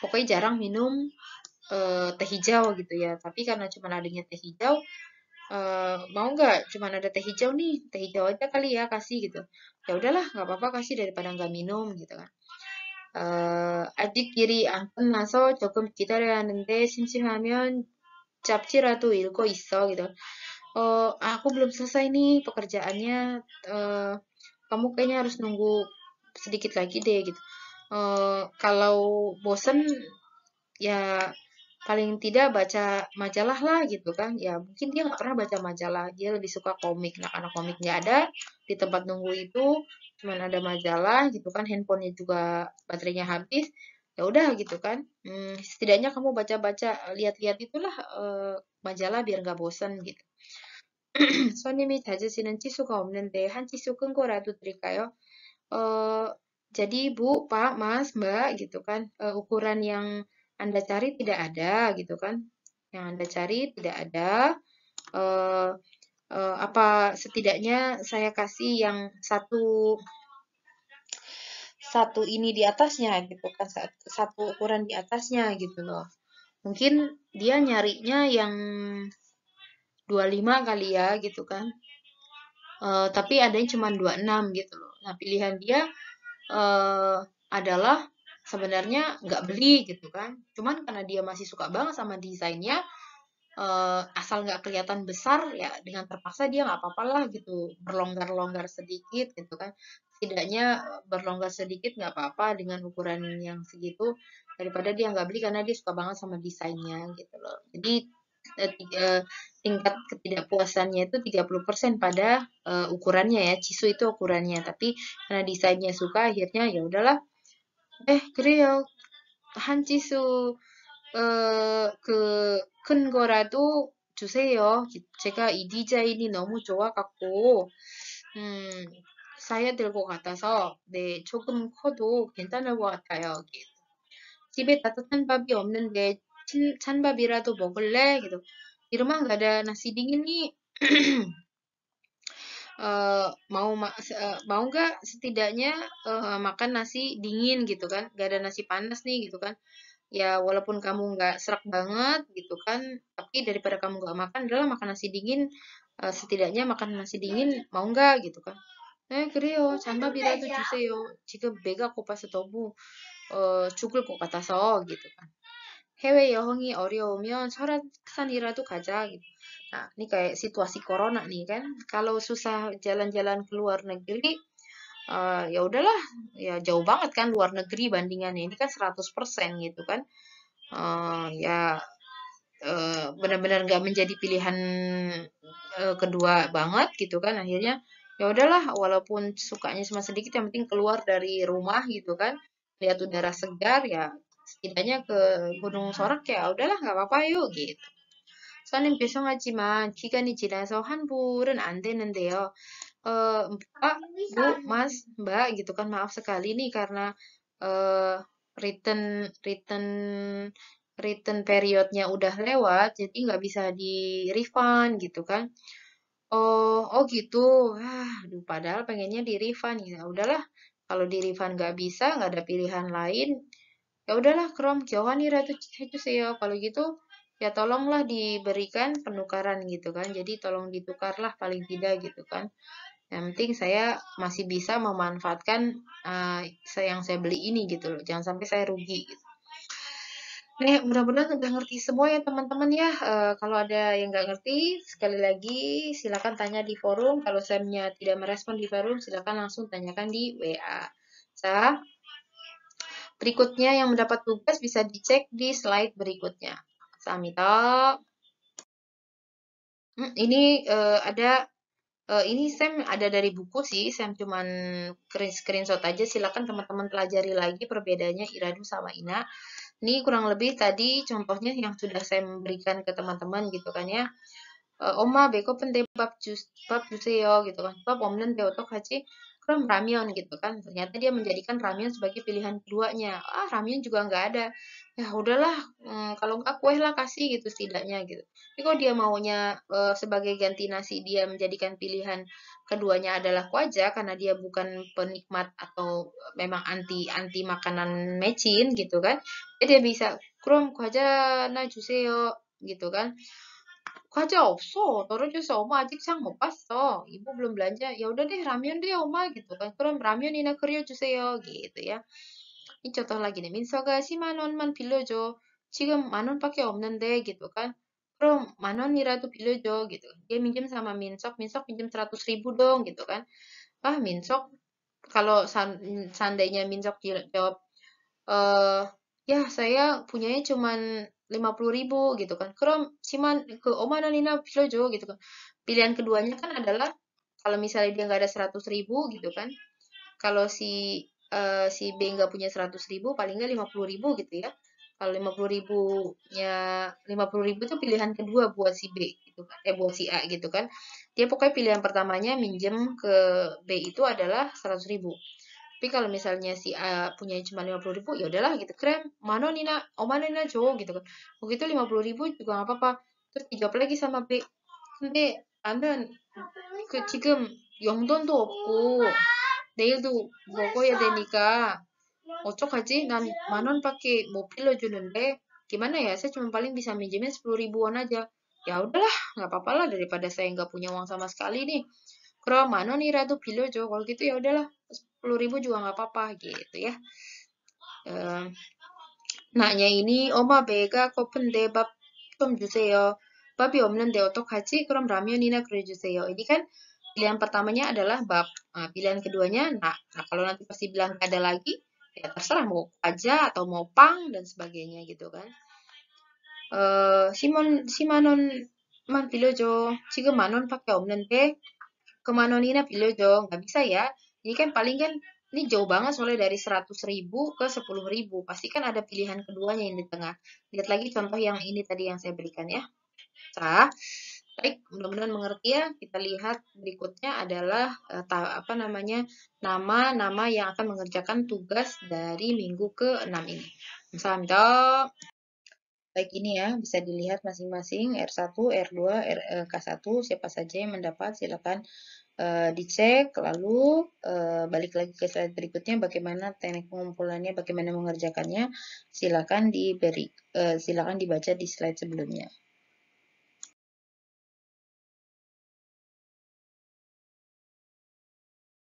pokoknya jarang minum teh hijau gitu ya tapi karena cuma adanya teh hijau mau nggak cuman ada teh hijau nih teh hijau aja kali ya kasih gitu ya udahlah nggak apa-apa kasih daripada nggak minum gitu kan 아직 일이 안 끝나서 조금 기다려야 하는데 심심하면 잡지라도 읽고 있어 gitu. Aku belum selesai nih pekerjaannya. eh, Kamu kayaknya harus nunggu sedikit lagi deh gitu. Kalau bosen ya paling tidak baca majalah lah gitu kan ya mungkin dia nggak pernah baca majalah dia lebih suka komik nah karena komik nggak ada di tempat nunggu itu cuman ada majalah gitu kan handphonenya juga baterainya habis ya udah gitu kan setidaknya kamu baca-baca lihat-lihat itulah majalah biar nggak bosan gitu 손님이 잦으시는 치수가 없는데 한 치수 큰 거라도 드릴까요? eh, jadi Bu, Pak, Mas, Mbak gitu kan, ukuran yang Anda cari tidak ada gitu kan. Yang Anda cari tidak ada. eh, apa setidaknya saya kasih yang satu satu ini di atasnya gitu kan, satu ukuran di atasnya gitu loh. Mungkin dia nyarinya yang 25 kali ya gitu kan. Tapi adanya cuma 26 gitu loh. Nah, pilihan dia eh, adalah sebenarnya nggak beli gitu kan. Cuman karena dia masih suka banget sama desainnya, asal nggak kelihatan besar ya dengan terpaksa dia nggak apa-apa lah gitu berlonggar-longgar sedikit gitu kan. Setidaknya berlonggar sedikit nggak apa-apa dengan ukuran yang segitu daripada dia nggak beli karena dia suka banget sama desainnya gitu loh. Jadi tingkat ketidakpuasannya itu 30% pada ukurannya ya. Cisu itu ukurannya, tapi karena desainnya suka akhirnya ya udahlah. 그래요. 한 치수 그 큰 거라도 주세요. 제가 이 디자인이 너무 좋아갖고 음, 사야 될 것 같아서 네, 조금 커도 괜찮을 것 같아요. 집에 따뜻한 밥이 없는데 찬밥이라도 먹을래? gitu. Di rumah nggak ada nasi dingin nih. Mau nggak setidaknya makan nasi dingin gitu kan? Nggak ada nasi panas nih gitu kan? Ya walaupun kamu nggak serak banget gitu kan, tapi daripada kamu nggak makan adalah makan nasi dingin. Setidaknya makan nasi dingin mau nggak gitu kan? 그래요. 잔밥이라도 주세요. 지금 배가 고파서 너무 죽을 것 같아서 gitu kan. 해외 여행이 어려우면 설악산이라도 가자. Gitu. Nah, ini kayak situasi corona nih kan. Kalau susah jalan-jalan ke luar negeri, ya udahlah, ya jauh banget kan luar negeri bandingannya. Ini kan 100% gitu kan. Ya benar-benar nggak menjadi pilihan kedua banget gitu kan. Akhirnya ya udahlah, walaupun sukanya cuma sedikit, yang penting keluar dari rumah gitu kan. Lihat udara segar ya setidaknya ke Gunung Sorak ya udahlah nggak apa-apa yuk gitu. 써님 죄송하지만 기간이 지나서 환불은 안 되는데요. Pak, Bu, Mas, Mbak gitu kan maaf sekali nih karena eh, return return return periodnya udah lewat jadi nggak bisa di refund gitu kan. Oh gitu. Aduh, padahal pengennya di refund ya. Udahlah, kalau di refund nggak bisa, nggak ada pilihan lain. Ya udahlah, Krom, 교환이라도 해주세요. Kalau gitu, ya tolonglah diberikan penukaran gitu kan. Jadi tolong ditukarlah paling tidak gitu kan. Yang penting saya masih bisa memanfaatkan yang saya beli ini gitu loh. Jangan sampai saya rugi gitu. Nih, mudah-mudahan udah ngerti semua ya teman-teman ya. Kalau ada yang nggak ngerti, sekali lagi silakan tanya di forum. Kalau saya tidak merespon di forum, silakan langsung tanyakan di WA. Berikutnya yang mendapat tugas bisa dicek di slide berikutnya. Samito. Ini ada ini Sam ada dari buku sih, Sam cuman screenshot aja. Silakan teman-teman pelajari lagi perbedaannya Iradu sama Ina. Ini kurang lebih tadi contohnya yang sudah saya berikan ke teman-teman gitu kan ya. 엄마 배고픈데 밥 주세요 gitu kan. 밥 없는데 어떡하지? 그럼 ramen gitu kan. Ternyata dia menjadikan ramen sebagai pilihan keduanya. Ah, ramen juga nggak ada. Ya udahlah, kalau nggak kue lah kasih gitu setidaknya gitu. Tapi kalau dia maunya sebagai ganti nasi dia menjadikan pilihan keduanya adalah kue aja karena dia bukan penikmat atau memang anti anti makanan mecin gitu kan. Jadi dia bisa 그럼 과자 하나 주세요 gitu kan. 과자 없어. 떨어져서 엄마 아직 상 못 봤어. 이모 belum belanja. Ya udah deh ramen deh 엄마 gitu kan. 그럼 라면이나 끓여주세요 gitu ya. 이 contoh lagi nih. 민서가 10만 원만 빌려줘. 지금 만 원밖에 없는데 gitu kan. 그럼 만 원이라도 빌려줘 gitu. Dia minjem sama Minsok. Minsok minjem 100.000 dong gitu kan. Ah Minsok kalau seandainya Minsok jawab eh ya saya punyanya cuman 50.000 gitu kan. Krom siman ke Oma Nina Filojo gitu kan. Pilihan keduanya kan adalah kalau misalnya dia nggak ada 100.000 gitu kan. Kalau si B nggak punya 100.000 paling nggak 50.000 gitu ya. Kalau 50.000-nya 50.000 itu pilihan kedua buat si B gitu kan. Buat si A gitu kan. Dia pokoknya pilihan pertamanya minjem ke B itu adalah 100.000. Tapi kalau misalnya si A punya cuma 50.000, ya udahlah gitu. Keren, mana Nina, oh mana Nina cowok gitu kan. Begitu 50.000 juga nggak apa-apa. Terus dijawab lagi sama B. 근데 나는 지금 용돈도 없고 내일도 먹어야 되니까 어떡하지? 난 만 원밖에 못 빌려주는데 gimana ya? Saya cuma paling bisa minjemin 10.000-an aja. Ya udahlah, nggak apa-apa lah daripada saya nggak punya uang sama sekali nih. Kalau mana nih Ratu Pilojo, kalau gitu ya udahlah 10.000 juga nggak apa-apa gitu ya. Eh, Naknya ini Oma 배가 고픈데 밥 좀 주세요. 밥이 없는데 어떡하지? 그럼 라면이나 끓여주세요. Ini kan pilihan pertamanya adalah bab. Nah, pilihan keduanya nak. Nah, kalau nanti pasti bilang nggak ada lagi, ya terserah mau aja atau mau pang dan sebagainya gitu kan. 시만 원만 빌려줘. 지금 만 원밖에 없는데 그만 원이나 빌려줘. Nggak bisa ya. Ini kan paling kan ini jauh banget soalnya dari 100.000 ke 10.000. Pasti kan ada pilihan keduanya yang di tengah. Lihat lagi contoh yang ini tadi yang saya berikan ya. Nah, baik, mudah-mudahan mengerti ya. Kita lihat berikutnya adalah apa namanya nama-nama yang akan mengerjakan tugas dari minggu ke-6 ini. Misalnya, baik ini ya, bisa dilihat masing-masing R1, R2, K1, siapa saja yang mendapat silakan dicek, lalu balik lagi ke slide berikutnya bagaimana teknik pengumpulannya, bagaimana mengerjakannya, silakan silakan dibaca di slide sebelumnya.